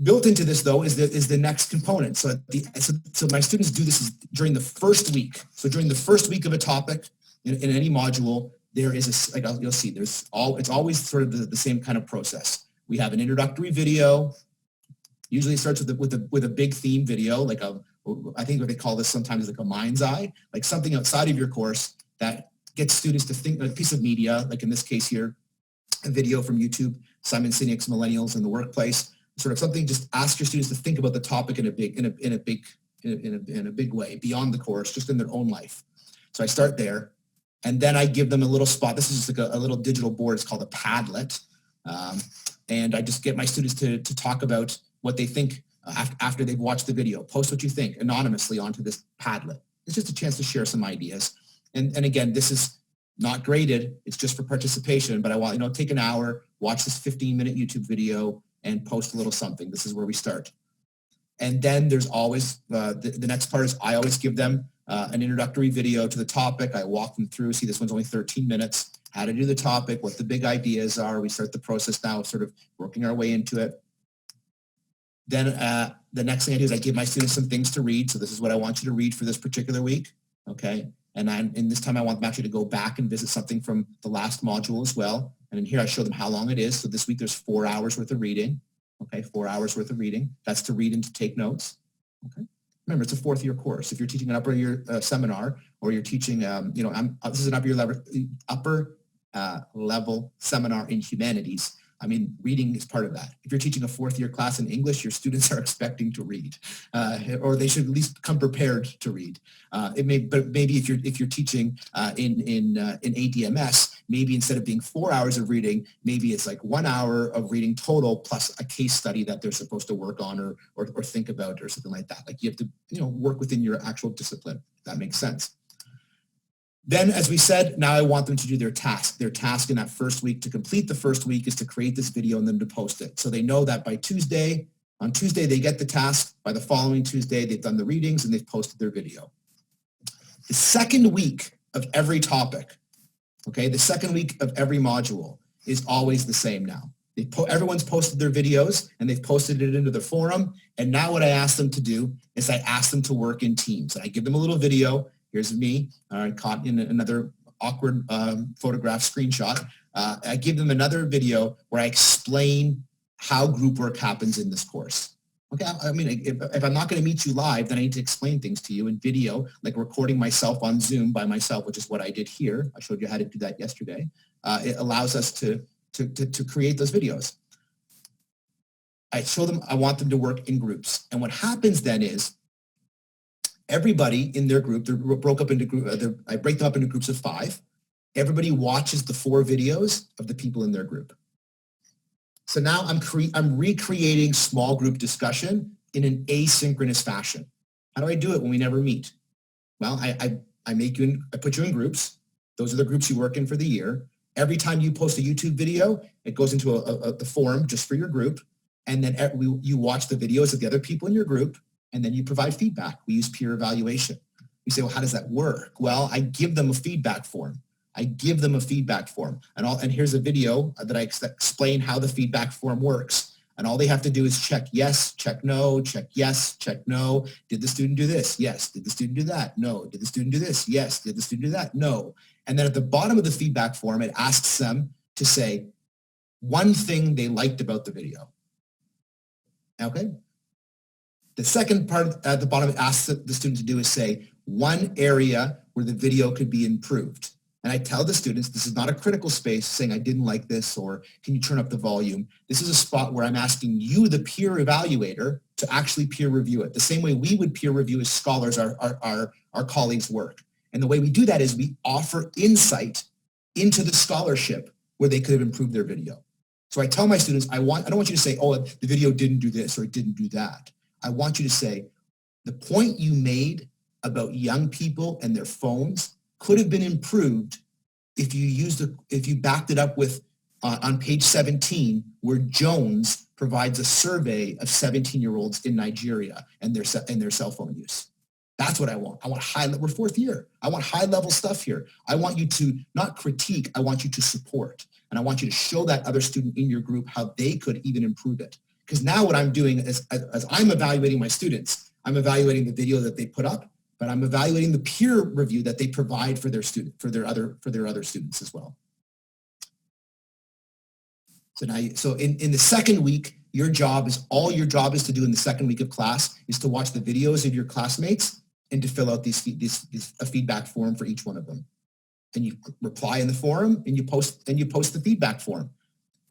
Built into this, though, is the next component. So my students do this during the first week. So during the first week of a topic, in any module, there is you'll see, it's always sort of the same kind of process. We have an introductory video. Usually it starts with a big theme video, I think what they call this sometimes is like a mind's eye, like something outside of your course that gets students to think, a piece of media, like in this case here, a video from YouTube, Simon Sinek's Millennials in the Workplace, sort of something, just ask your students to think about the topic in a big in a big way, beyond the course, just in their own life. So I start there, and then I give them a little spot. This is like a little digital board. It's called a Padlet. And I just get my students to talk about what they think after they've watched the video. Post what you think anonymously onto this Padlet. It's just a chance to share some ideas. And again, this is not graded. It's just for participation, but I want, take an hour, watch this 15-minute YouTube video and post a little something. This is where we start. And then there's always, the next part is I always give them an introductory video to the topic. I walk them through, see this one's only 13 minutes, how to do the topic, what the big ideas are. We start the process now of sort of working our way into it. Then the next thing I do is I give my students some things to read. So this is what I want you to read for this particular week, okay? And in this time I want them actually to go back and visit something from the last module as well. And in here I show them how long it is. So this week there's 4 hours worth of reading, okay? 4 hours worth of reading. That's to read and to take notes, okay? Remember, it's a fourth year course. If you're teaching an upper year seminar, or you're teaching, this is an upper level seminar in humanities. I mean, reading is part of that. If you're teaching a fourth year class in English, your students are expecting to read, or they should at least come prepared to read. But maybe if you're teaching in ADMS, maybe instead of being 4 hours of reading, maybe it's like 1 hour of reading total plus a case study that they're supposed to work on or think about or something like that. Like you have to work within your actual discipline. That makes sense. Then, as we said, now I want them to do their task. Their task in that first week to complete the first week is to create this video and then to post it. So they know that by Tuesday, on Tuesday, they get the task. By the following Tuesday, they've done the readings and they've posted their video. The second week of every topic, okay, the second week of every module is always the same now. Everyone's posted their videos and they've posted it into the forum. And now what I ask them to do is I ask them to work in teams. And I give them a little video. Here's me, caught in another awkward photograph screenshot. I give them another video where I explain how group work happens in this course. Okay, I mean, if I'm not going to meet you live, then I need to explain things to you in video, like recording myself on Zoom by myself, which is what I did here. I showed you how to do that yesterday. It allows us to create those videos. I show them, I want them to work in groups. And what happens then is, everybody in their group, they're broke up into groups. I break them up into groups of 5. Everybody watches the 4 videos of the people in their group. So now I'm recreating small group discussion in an asynchronous fashion. How do I do it when we never meet? Well, I put you in groups. Those are the groups you work in for the year. Every time you post a YouTube video, it goes into the forum just for your group. And then you watch the videos of the other people in your group. And then you provide feedback. We use peer evaluation. You say, well, how does that work? Well, I give them a feedback form. And here's a video that I explain how the feedback form works. And all they have to do is check yes, check no, check yes, check no. Did the student do this? Yes. Did the student do that? No. Did the student do this? Yes. Did the student do that? No. And then at the bottom of the feedback form, it asks them to say one thing they liked about the video. Okay? The second part at the bottom it asks the student to do is say one area where the video could be improved. And I tell the students this is not a critical space saying I didn't like this or can you turn up the volume. This is a spot where I'm asking you, the peer evaluator, to actually peer review it. The same way we would peer review as scholars our colleagues' work. And the way we do that is we offer insight into the scholarship where they could have improved their video. So I tell my students, I don't want you to say, oh, the video didn't do this or it didn't do that. I want you to say, the point you made about young people and their phones could have been improved if you backed it up with on page 17, where Jones provides a survey of 17-year-olds in Nigeria and their cell phone use. That's what I want. We're 4th year. I want high-level stuff here. I want you to not critique. I want you to support. And I want you to show that other student in your group how they could even improve it. Because now what I'm doing is, as I'm evaluating my students, I'm evaluating the video that they put up, but I'm evaluating the peer review that they provide for their other students as well. So in the second week, your job is to do in the second week of class is to watch the videos of your classmates and to fill out a feedback form for each one of them. And you reply in the forum and you post the feedback form.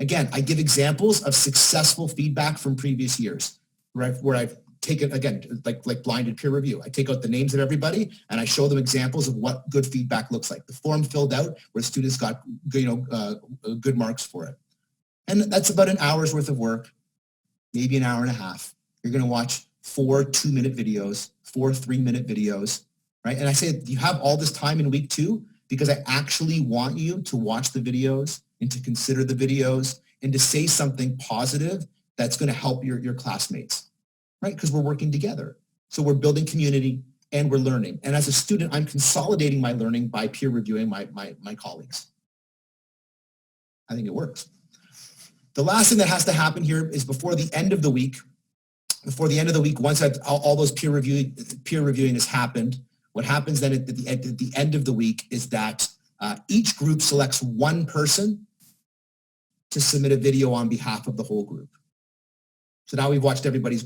Again, I give examples of successful feedback from previous years where I've take it again, like blinded peer review. I take out the names of everybody and I show them examples of what good feedback looks like. The form filled out where students got, good marks for it. And that's about an hour's worth of work, maybe an hour and a half. You're going to watch 4 2-minute videos, 4 3-minute videos, right? And I say you have all this time in week 2 because I actually want you to watch the videos and to consider the videos and to say something positive that's going to help your classmates, right? Because we're working together. So we're building community and we're learning. And as a student, I'm consolidating my learning by peer reviewing my colleagues. I think it works. The last thing that has to happen here is before the end of the week, once all those peer reviewing has happened, what happens then at the end of the week is that each group selects one person to submit a video on behalf of the whole group. So now we've watched everyone's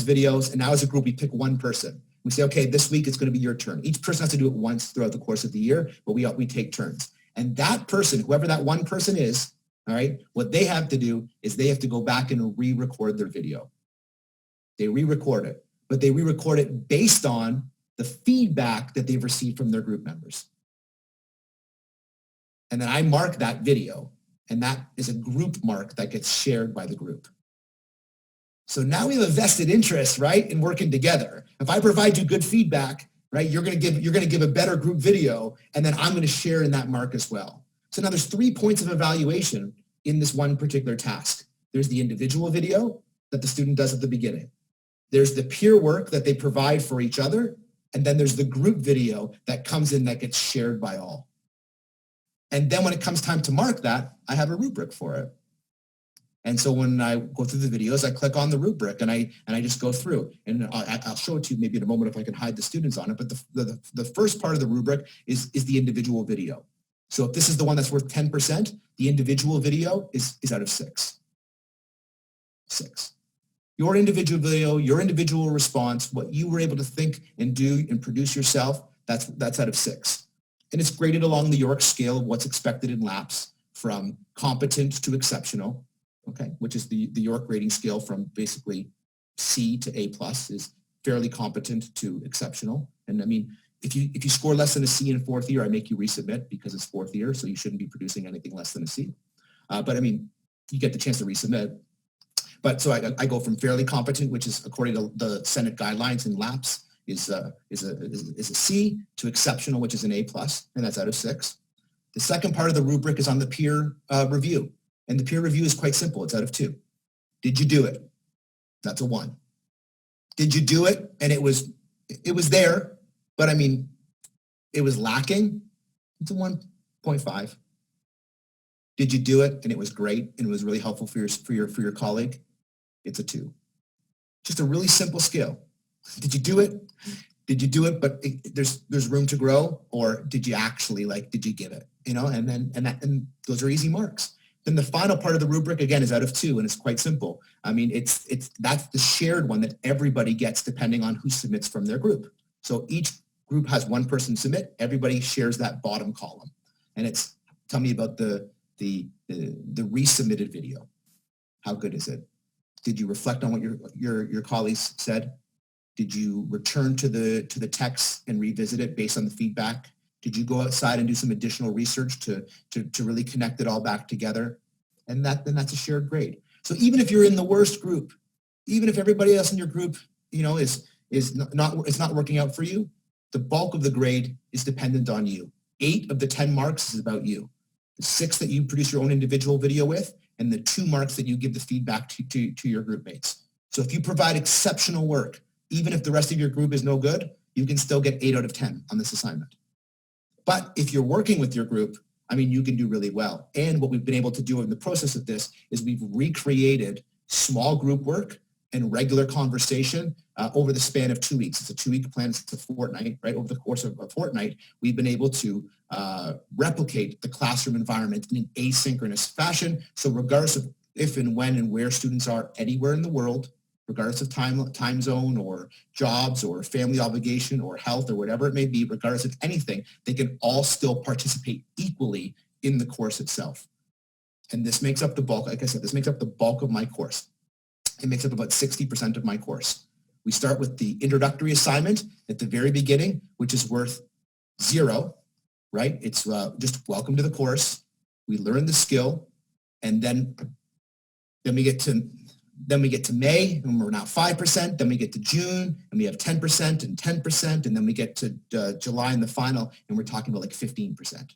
videos, and now as a group we pick one person. We say, okay, this week it's going to be your turn. Each person has to do it once throughout the course of the year, but we take turns. And that person, whoever that one person is, all right, what they have to do is they have to go back and re-record their video. They re-record it, but they re-record it based on the feedback that they've received from their group members. And then I mark that video, and that is a group mark that gets shared by the group. So now we have a vested interest, right, in working together. If I provide you good feedback, right, you're going to give a better group video, and then I'm going to share in that mark as well. So now there's 3 points of evaluation in this one particular task. There's the individual video that the student does at the beginning. There's the peer work that they provide for each other, and then there's the group video that comes in that gets shared by all. And then when it comes time to mark that, I have a rubric for it. And so when I go through the videos, I click on the rubric and I just go through. And I'll show it to you maybe in a moment if I can hide the students on it. But the first part of the rubric is the individual video. So if this is the one that's worth 10%, the individual video is out of 6. 6. Your individual video, your individual response, what you were able to think and do and produce yourself, that's out of 6. And it's graded along the York scale of what's expected in LAPS from competent to exceptional. Okay, which is the York rating scale from basically C to A plus is fairly competent to exceptional. And I mean, if you score less than a C in 4th year, I make you resubmit because it's 4th year, so you shouldn't be producing anything less than a C. But I mean, you get the chance to resubmit. But so I go from fairly competent, which is according to the Senate guidelines in LAPS, is a C, to exceptional, which is an A plus, and that's out of 6. The second part of the rubric is on the peer review. And the peer review is quite simple. It's out of 2. Did you do it? That's a 1. Did you do it? And it was there, but I mean, it was lacking. It's a 1.5. Did you do it? And it was great and it was really helpful for your colleague. It's a 2. Just a really simple scale. Did you do it? Did you do it? But there's room to grow, or did you actually did you give it? And those are easy marks. Then the final part of the rubric, again, is out of 2, and it's quite simple. I mean, that's the shared one that everybody gets depending on who submits from their group. So each group has one person submit. Everybody shares that bottom column. And it's, tell me about the resubmitted video. How good is it? Did you reflect on what your colleagues said? Did you return to the text and revisit it based on the feedback? Did you go outside and do some additional research to really connect it all back together? And then that's a shared grade. So even if you're in the worst group, even if everybody else in your group, is not working out for you, the bulk of the grade is dependent on you. 8 of the 10 marks is about you. The 6 that you produce your own individual video with, and the 2 marks that you give the feedback to your group mates. So if you provide exceptional work, even if the rest of your group is no good, you can still get 8 out of 10 on this assignment. But if you're working with your group, I mean, you can do really well. And what we've been able to do in the process of this is we've recreated small group work and regular conversation over the span of 2 weeks. It's a 2-week plan, it's a fortnight, right? Over the course of a fortnight, we've been able to replicate the classroom environment in an asynchronous fashion. So regardless of if and when and where students are anywhere in the world, regardless of time zone or jobs or family obligation or health or whatever it may be, regardless of anything, they can all still participate equally in the course itself. And this makes up the bulk, like I said, this makes up the bulk of my course. It makes up about 60% of my course. We start with the introductory assignment at the very beginning, which is worth 0, right? It's just welcome to the course. We learn the skill, and then we get to May, and we're now 5%. Then we get to June, and we have 10% and 10%, and then we get to July in the final, and we're talking about like 15%.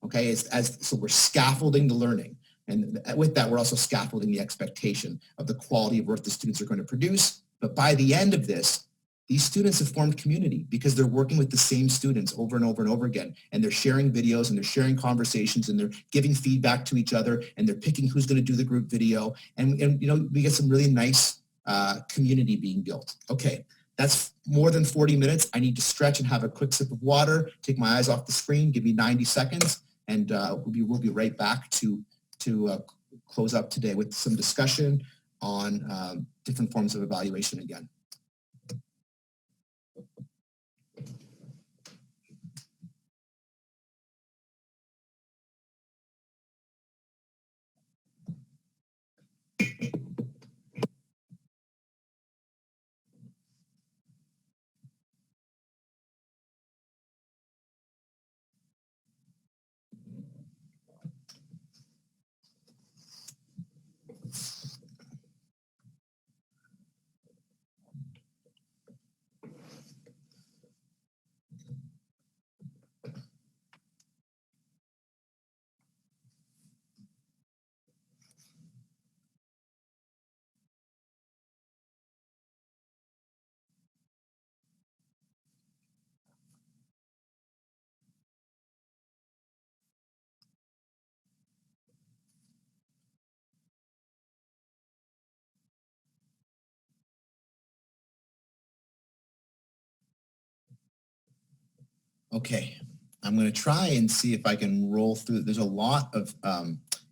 Okay, so we're scaffolding the learning. And with that, we're also scaffolding the expectation of the quality of work the students are going to produce. But by the end of this, these students have formed community because they're working with the same students over and over and over again. And they're sharing videos and they're sharing conversations and they're giving feedback to each other and they're picking who's going to do the group video. And you know, we get some really nice community being built. Okay, that's more than 40 minutes. I need to stretch and have a quick sip of water, take my eyes off the screen, give me 90 seconds, and we'll be right back to close up today with some discussion on different forms of evaluation again. Okay, I'm going to try and see if I can roll through. There's a lot of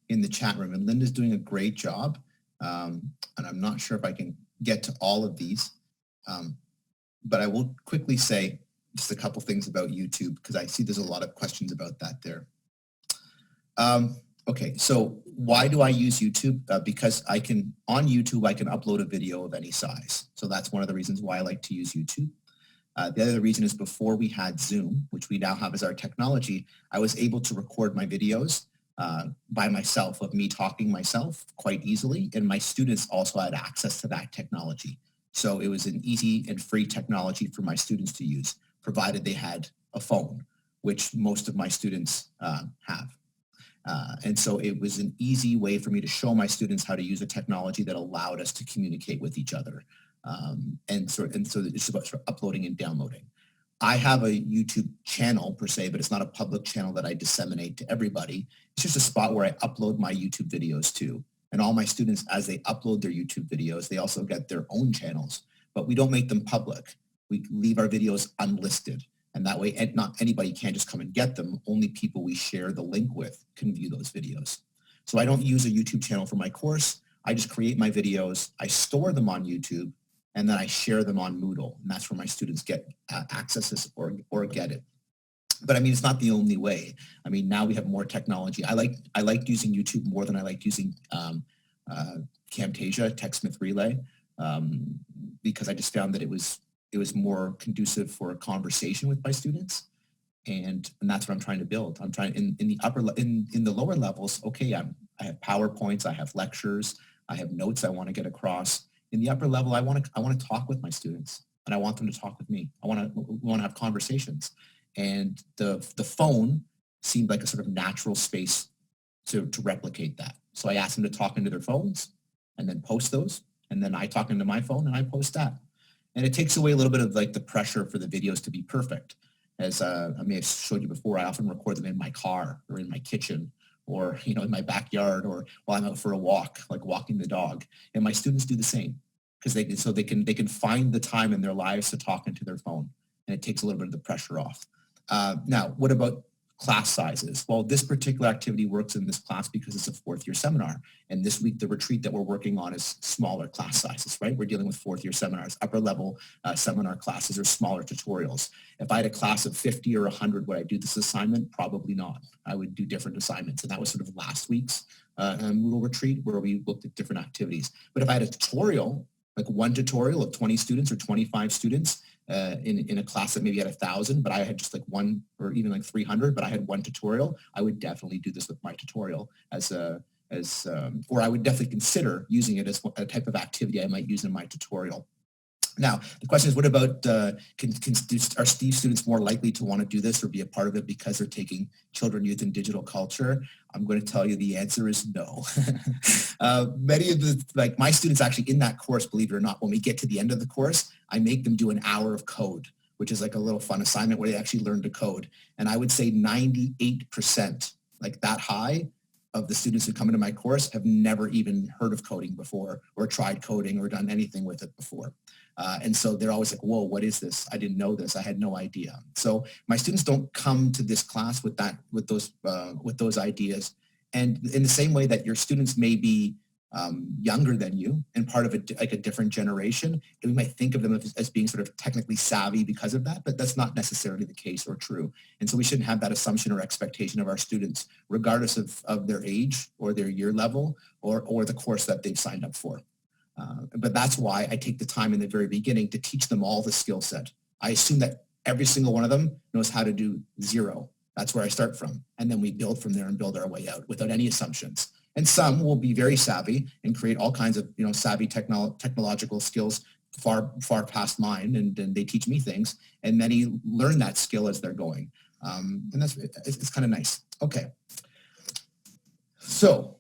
in the chat room, and Linda's doing a great job. And I'm not sure if I can get to all of these, but I will quickly say just a couple things about YouTube because I see there's a lot of questions about that there. Okay, so why do I use YouTube? Because on YouTube, I can upload a video of any size. So that's one of the reasons why I like to use YouTube. The other reason is before we had Zoom, which we now have as our technology, I was able to record my videos by myself of me talking myself quite easily. And my students also had access to that technology. So it was an easy and free technology for my students to use, provided they had a phone, which most of my students have. And so it was an easy way for me to show my students how to use a technology that allowed us to communicate with each other. And so it's about sort of uploading and downloading. I have a YouTube channel per se, but it's not a public channel that I disseminate to everybody. It's just a spot where I upload my YouTube videos to. And all my students, as they upload their YouTube videos, they also get their own channels, but we don't make them public. We leave our videos unlisted. And that way, not anybody can just come and get them. Only people we share the link with can view those videos. So I don't use a YouTube channel for my course. I just create my videos. I store them on YouTube, and then I share them on Moodle. And that's where my students get access or get it. But I mean, it's not the only way. I mean, now we have more technology. I liked using YouTube more than I liked using Camtasia, TechSmith Relay, because I just found that it was more conducive for a conversation with my students. And that's what I'm trying to build. I'm trying in the lower levels. Okay, I have PowerPoints, I have lectures, I have notes I want to get across. In the upper level, I want to talk with my students, and I want them to talk with me. We want to have conversations, and the phone seemed like a sort of natural space to replicate that. So I asked them to talk into their phones, and then post those, and then I talk into my phone and I post that, and it takes away a little bit of like the pressure for the videos to be perfect. As I may have showed you before, I often record them in my car or in my kitchen, or in my backyard, or while I'm out for a walk, like walking the dog. And my students do the same because they can find the time in their lives to talk into their phone, and it takes a little bit of the pressure off. Now, what about class sizes? Well, this particular activity works in this class because it's a fourth-year seminar. And this week, the retreat that we're working on is smaller class sizes, right? We're dealing with fourth-year seminars. Upper-level seminar classes are smaller tutorials. If I had a class of 50 or 100, would I do this assignment? Probably not. I would do different assignments. And that was sort of last week's Moodle retreat where we looked at different activities. But if I had a tutorial like one tutorial of 20 students or 25 students in a class that maybe had 1,000, but I had just like one or even like 300, but I had one tutorial, I would definitely do this with my tutorial or I would definitely consider using it as a type of activity I might use in my tutorial. Now, the question is, what about, are these students more likely to want to do this or be a part of it because they're taking children, youth, and digital culture? I'm going to tell you the answer is no. Many of my students actually in that course, believe it or not, when we get to the end of the course, I make them do an hour of code, which is like a little fun assignment where they actually learn to code. And I would say 98%, like that high, of the students who come into my course have never even heard of coding before or tried coding or done anything with it before. And so they're always like, whoa, what is this? I didn't know this. I had no idea. So my students don't come to this class with those ideas. And in the same way that your students may be younger than you and part of a different generation, and we might think of them as being sort of technically savvy because of that, but that's not necessarily the case or true. And so we shouldn't have that assumption or expectation of our students, regardless of their age or their year level or the course that they've signed up for. But that's why I take the time in the very beginning to teach them all the skill set. I assume that every single one of them knows how to do zero. That's where I start from. And then we build from there and build our way out without any assumptions. And some will be very savvy and create all kinds of savvy technological skills far past mine, and they teach me things. And many learn that skill as they're going. And it's kind of nice. Okay. So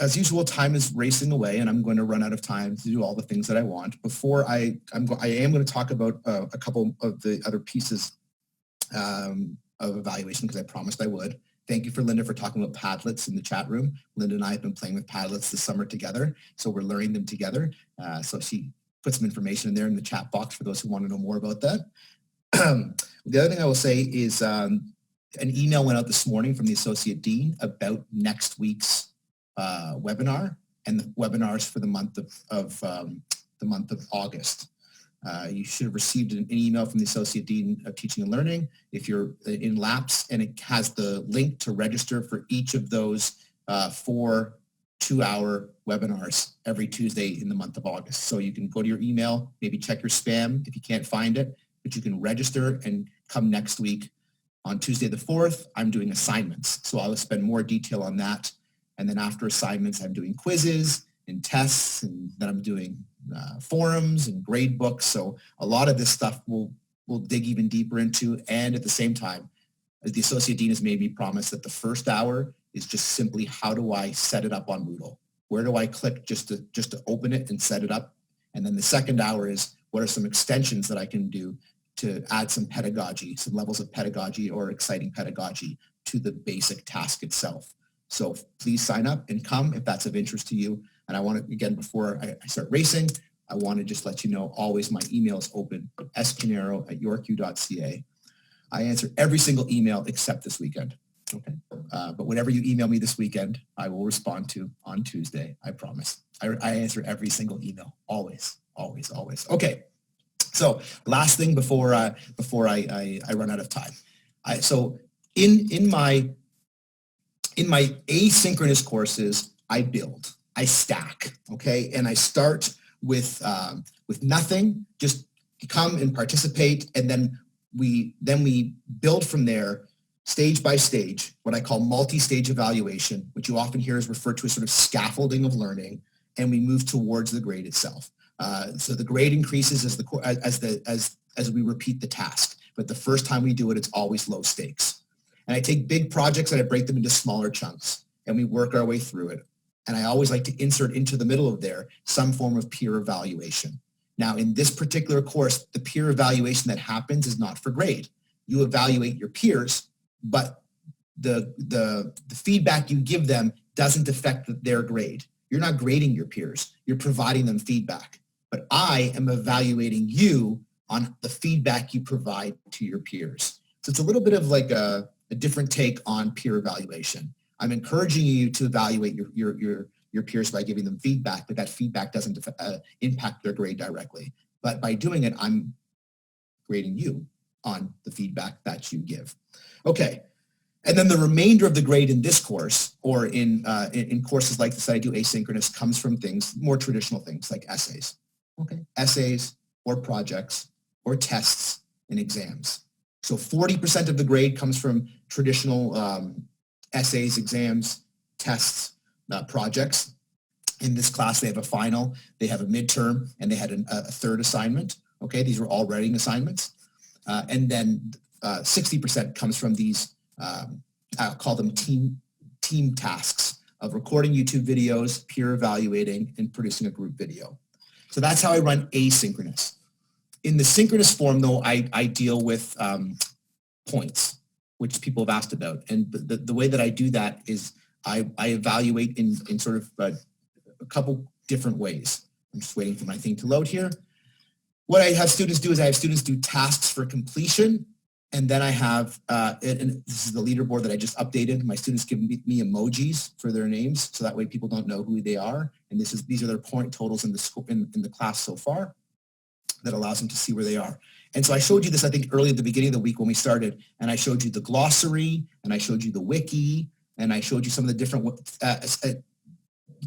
as usual, time is racing away, and I'm going to run out of time to do all the things that I want. Before I am going to talk about a couple of the other pieces of evaluation, because I promised I would. Thank you for Linda for talking about Padlets in the chat room. Linda and I have been playing with Padlets this summer together, so we're learning them together. So she put some information in there in the chat box for those who want to know more about that. The other thing I will say is an email went out this morning from the Associate Dean about next week's webinar and the webinars for the month of August. You should have received an email from the Associate Dean of Teaching and Learning if you're in LAPS, and it has the link to register for each of those 4 2-hour webinars every Tuesday in the month of August. So you can go to your email, maybe check your spam if you can't find it, but you can register and come next week. On Tuesday the 4th, I'm doing assignments. So I'll spend more detail on that. And then after assignments, I'm doing quizzes and tests, and then I'm doing forums and grade books. So a lot of this stuff we'll dig even deeper into. And at the same time, the Associate Dean has made me promise that the first hour is just simply how do I set it up on Moodle? Where do I click just to open it and set it up? And then the second hour is what are some extensions that I can do to add some pedagogy, some levels of pedagogy or exciting pedagogy to the basic task itself. So please sign up and come if that's of interest to you. And I want to, again, before I start racing, I want to just let you know always my email is open, sgennaro@yorku.ca. I answer every single email except this weekend. Okay. But whatever you email me this weekend, I will respond to on Tuesday. I promise. I answer every single email. Always, always, always. Okay. So last thing before I run out of time. So in my asynchronous courses, I build, I stack, okay? And I start with nothing, just come and participate, and then we build from there stage by stage, what I call multi-stage evaluation, which you often hear is referred to as sort of scaffolding of learning, and we move towards the grade itself. So the grade increases as we repeat the task, but the first time we do it, it's always low stakes. And I take big projects and I break them into smaller chunks, and we work our way through it. And I always like to insert into the middle of there some form of peer evaluation. Now, in this particular course, the peer evaluation that happens is not for grade. You evaluate your peers, but the feedback you give them doesn't affect their grade. You're not grading your peers. You're providing them feedback. But I am evaluating you on the feedback you provide to your peers. So it's a little bit of like a different take on peer evaluation. I'm encouraging you to evaluate your peers by giving them feedback, but that feedback doesn't impact their grade directly. But by doing it, I'm grading you on the feedback that you give. Okay, And then the remainder of the grade in this course, or in courses like this that I do asynchronous, comes from things, more traditional things like essays. Okay, essays or projects or tests and exams. So 40% of the grade comes from traditional essays, exams, tests, projects. In this class, they have a final, they have a midterm, and they had a third assignment. Okay, these were all writing assignments. And then 60% comes from these, I'll call them team tasks of recording YouTube videos, peer evaluating, and producing a group video. So that's how I run asynchronous. In the synchronous form, though, I deal with points, which people have asked about. And the way that I do that is I evaluate in sort of a couple different ways. I'm just waiting for my thing to load here. What I have students do is I have students do tasks for completion. And then I have, and this is the leaderboard that I just updated. My students give me emojis for their names, so that way people don't know who they are. And these are their point totals in the class so far. That allows them to see where they are. And so I showed you this, I think, early at the beginning of the week when we started, and I showed you the glossary, and I showed you the wiki, and I showed you some of the different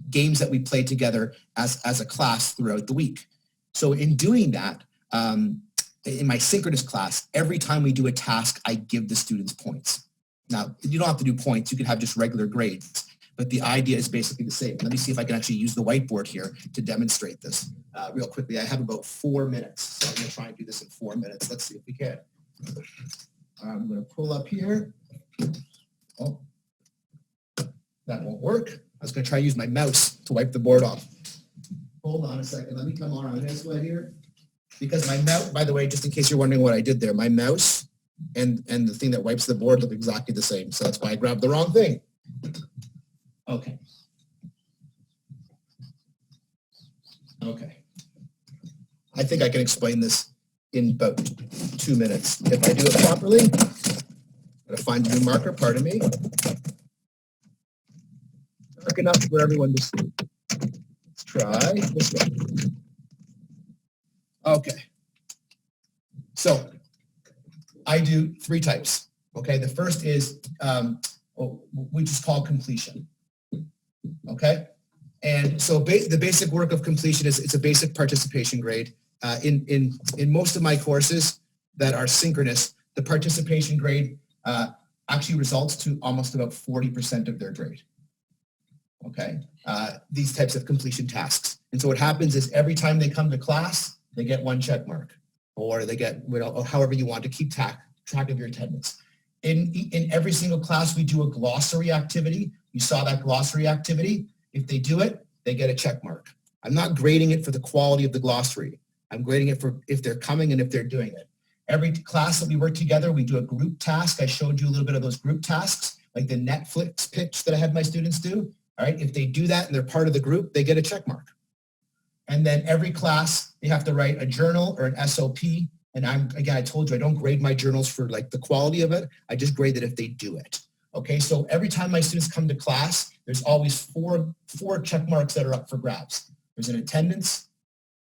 games that we played together as a class throughout the week. So in doing that, in my synchronous class, every time we do a task, I give the students points. Now, you don't have to do points. You can have just regular grades. But the idea is basically the same. Let me see if I can actually use the whiteboard here to demonstrate this real quickly. I have about 4 minutes, so I'm going to try and do this in 4 minutes. Let's see if we can. I'm going to pull up here. Oh, that won't work. I was going to try to use my mouse to wipe the board off. Hold on a second. Let me come on this way here. Because my mouse, by the way, just in case you're wondering what I did there, my mouse and the thing that wipes the board look exactly the same. So that's why I grabbed the wrong thing. Okay. Okay. I think I can explain this in about 2 minutes. If I do it properly, I'm going to find a new marker, pardon me. Dark enough for everyone to see. Let's try this one. Okay. So I do 3 types. Okay. The first is we just call completion. Okay. And so the basic work of completion is it's a basic participation grade. In most of my courses that are synchronous, the participation grade actually results to almost about 40% of their grade. Okay. These types of completion tasks. And so what happens is every time they come to class, they get 1 check mark, or they get, or however you want to keep track of your attendance. In every single class, we do a glossary activity. You saw that glossary activity. If they do it, they get a check mark. I'm not grading it for the quality of the glossary. I'm grading it for if they're coming and if they're doing it. Every class that we work together, we do a group task. I showed you a little bit of those group tasks, like the Netflix pitch that I had my students do. All right, if they do that and they're part of the group, they get a check mark. And then every class, they have to write a journal or an SOP. And I told you, I don't grade my journals for like the quality of it. I just grade it if they do it. Okay, so every time my students come to class, there's always four check marks that are up for grabs. There's an attendance,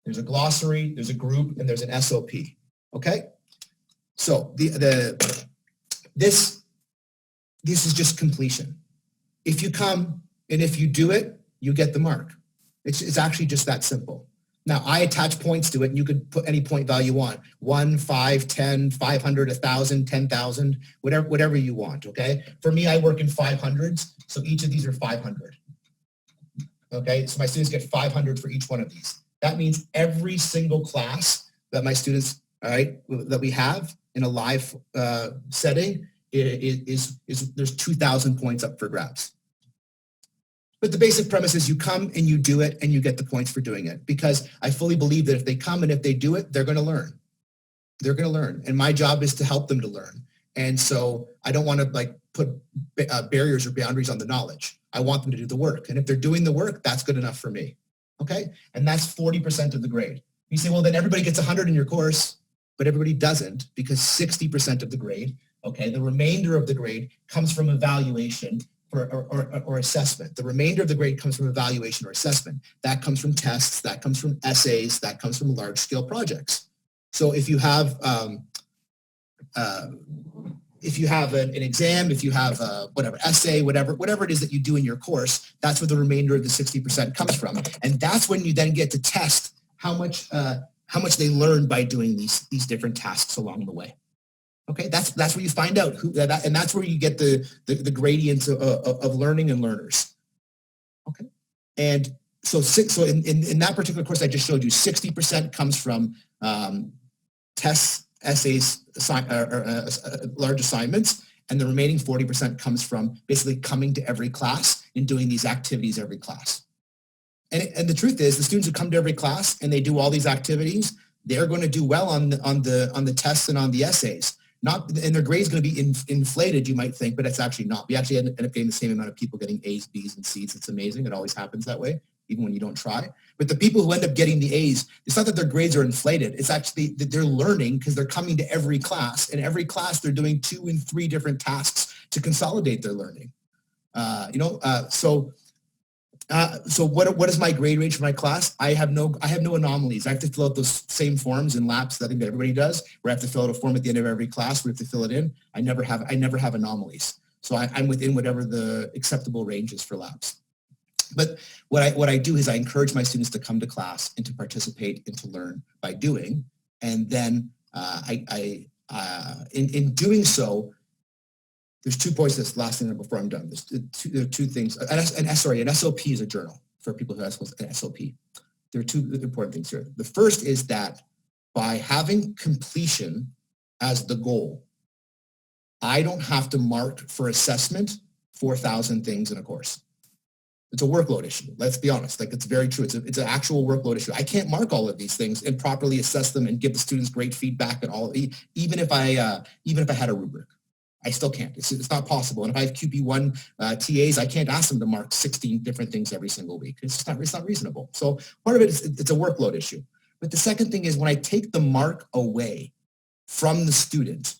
there's a glossary, there's a group, and there's an SOP. Okay, so this is just completion. If you come and if you do it, you get the mark. It's actually just that simple. Now, I attach points to it, and you could put any point value you want. 1, 5, 10, 500, 1,000, 10,000, whatever you want, okay? For me, I work in 500s, so each of these are 500. Okay, so my students get 500 for each one of these. That means every single class that my students, all right, that we have in a live setting is there's 2,000 points up for grabs. But the basic premise is you come and you do it and you get the points for doing it, because I fully believe that if they come and if they do it, they're going to learn. They're going to learn. And my job is to help them to learn. And so I don't want to like put barriers or boundaries on the knowledge. I want them to do the work. And if they're doing the work, that's good enough for me. Okay. And that's 40% of the grade. You say, well, then everybody gets 100 in your course, but everybody doesn't, because 60% of the grade, okay, the remainder of the grade comes from evaluation or assessment. The remainder of the grade comes from evaluation or assessment. That comes from tests, that comes from essays, that comes from large scale projects. So if you have if you have an exam, if you have a whatever essay, whatever it is that you do in your course, that's where the remainder of the 60% comes from. And that's when you then get to test how much they learn by doing these different tasks along the way. Okay, that's where you find out and that's where you get the gradients of learning and learners. Okay, and so in that particular course I just showed you, 60% comes from tests, essays, large assignments, and the remaining 40% comes from basically coming to every class and doing these activities every class. And the truth is, the students who come to every class and they do all these activities, they're going to do well on the tests and on the essays. And their grade's going to be inflated, you might think, but it's actually not. We actually end up getting the same amount of people getting A's, B's, and C's. It's amazing. It always happens that way, even when you don't try. But the people who end up getting the A's, it's not that their grades are inflated. It's actually that they're learning because they're coming to every class. And every class, they're doing 2 and 3 different tasks to consolidate their learning. So what is my grade range for my class? I have no anomalies. I have to fill out those same forms in laps that I think that everybody does, where I have to fill out a form at the end of every class. We have to fill it in. I never have anomalies. So I'm within whatever the acceptable range is for laps. But what I do is I encourage my students to come to class and to participate and to learn by doing. And then in doing so, there's 2 points. This last thing before I'm done. There are 2 things. An SOP is a journal for people who have an SOP. There are 2 important things here. The first is that by having completion as the goal, I don't have to mark for assessment 4,000 things in a course. It's a workload issue. Let's be honest. Like, it's very true. It's an actual workload issue. I can't mark all of these things and properly assess them and give the students great feedback and all. Even if I had a rubric. I still can't. It's not possible. And if I have QP1 TAs, I can't ask them to mark 16 different things every single week. It's not reasonable. So part of it is it's a workload issue. But the second thing is when I take the mark away from the student,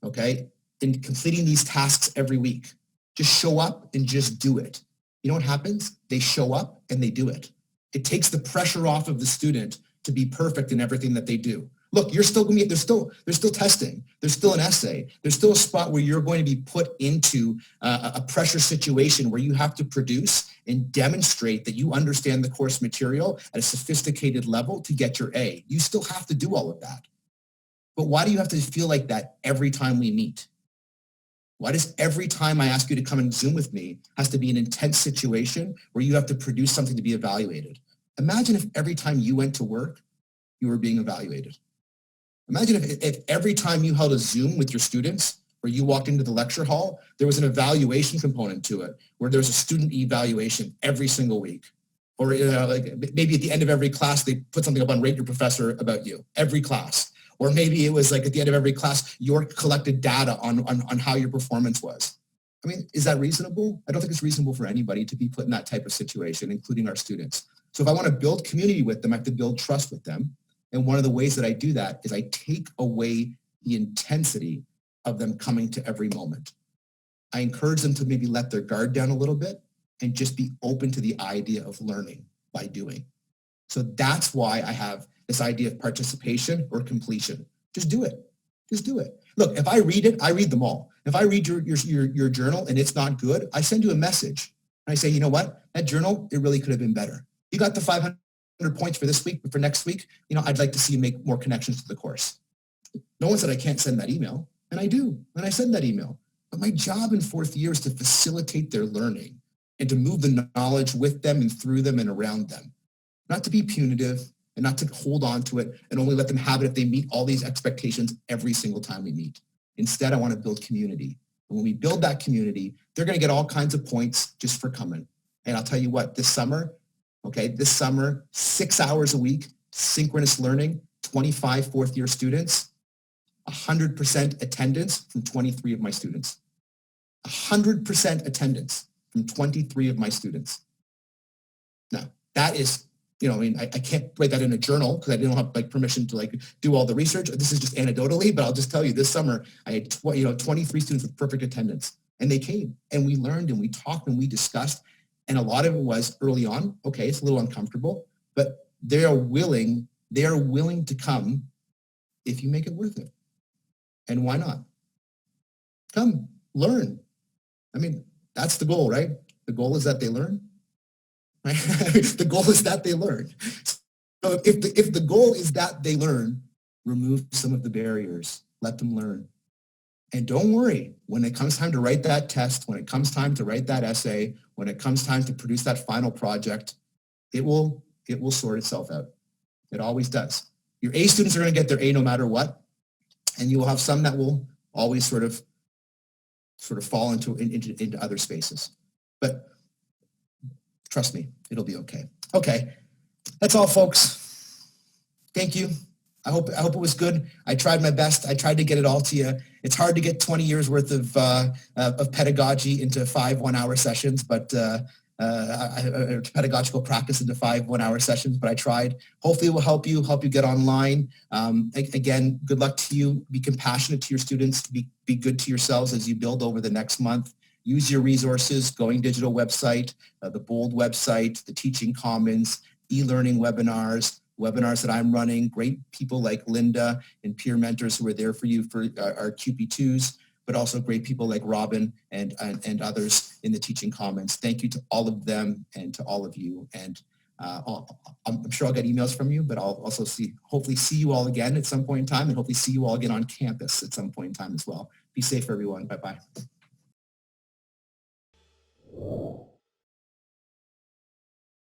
okay, in completing these tasks every week, just show up and just do it. You know what happens? They show up and they do it. It takes the pressure off of the student to be perfect in everything that they do. Look, you're still going to be, there's still testing. There's still an essay. There's still a spot where you're going to be put into a pressure situation where you have to produce and demonstrate that you understand the course material at a sophisticated level to get your A. You still have to do all of that. But why do you have to feel like that every time we meet? Why does every time I ask you to come and Zoom with me has to be an intense situation where you have to produce something to be evaluated? Imagine if every time you went to work, you were being evaluated. Imagine if every time you held a Zoom with your students or you walked into the lecture hall, there was an evaluation component to it, where there was a student evaluation every single week. Or like maybe at the end of every class, they put something up on Rate Your Professor about you, every class. Or maybe it was like at the end of every class, your collected data on how your performance was. I mean, is that reasonable? I don't think it's reasonable for anybody to be put in that type of situation, including our students. So if I want to build community with them, I have to build trust with them. And one of the ways that I do that is I take away the intensity of them coming to every moment. I encourage them to maybe let their guard down a little bit and just be open to the idea of learning by doing. So that's why I have this idea of participation or completion. Just do it. Just do it. Look, if I read it, I read them all. If I read your journal and it's not good, I send you a message. And I say, you know what? That journal, it really could have been better. You got the 500 points for this week, but for next week, I'd like to see you make more connections to the course. No one said I can't send that email, and I do, and I send that email. But my job in 4th year is to facilitate their learning and to move the knowledge with them and through them and around them. Not to be punitive and not to hold on to it and only let them have it if they meet all these expectations every single time we meet. Instead, I want to build community. And when we build that community, they're going to get all kinds of points just for coming. And I'll tell you what, this summer, 6 hours a week, synchronous learning, 25 4th year students, 100% attendance from 23 of my students. 100% attendance from 23 of my students. Now, that is, I can't write that in a journal because I didn't have permission to do all the research. This is just anecdotally, but I'll just tell you this summer, I had 23 students with perfect attendance, and they came and we learned and we talked and we discussed. And a lot of it was early on, okay, it's a little uncomfortable, but they are willing to come if you make it worth it. And why not? Come learn. I mean, that's the goal, right? The goal is that they learn. Right? The goal is that they learn. So if the goal is that they learn, remove some of the barriers. Let them learn. And don't worry, when it comes time to write that test, when it comes time to write that essay, when it comes time to produce that final project, it will sort itself out. It always does. Your A students are going to get their A no matter what, and you will have some that will always sort of fall into other spaces. But trust me, it'll be okay. Okay, that's all, folks. Thank you. I hope it was good. I tried my best. I tried to get it all to you. It's hard to get 20 years worth of pedagogy into 5 1-hour sessions, but pedagogical practice into 5 1-hour sessions. But I tried. Hopefully, it will help you get online. Again, good luck to you. Be compassionate to your students. Be good to yourselves as you build over the next month. Use your resources: Going Digital website, the Bold website, the Teaching Commons, e-learning webinars that I'm running, great people like Linda and peer mentors who are there for you for our QP2s, but also great people like Robin and others in the Teaching Commons. Thank you to all of them and to all of you. And I'm sure I'll get emails from you, but I'll also hopefully see you all again at some point in time, and hopefully see you all again on campus at some point in time as well. Be safe, everyone. Bye-bye.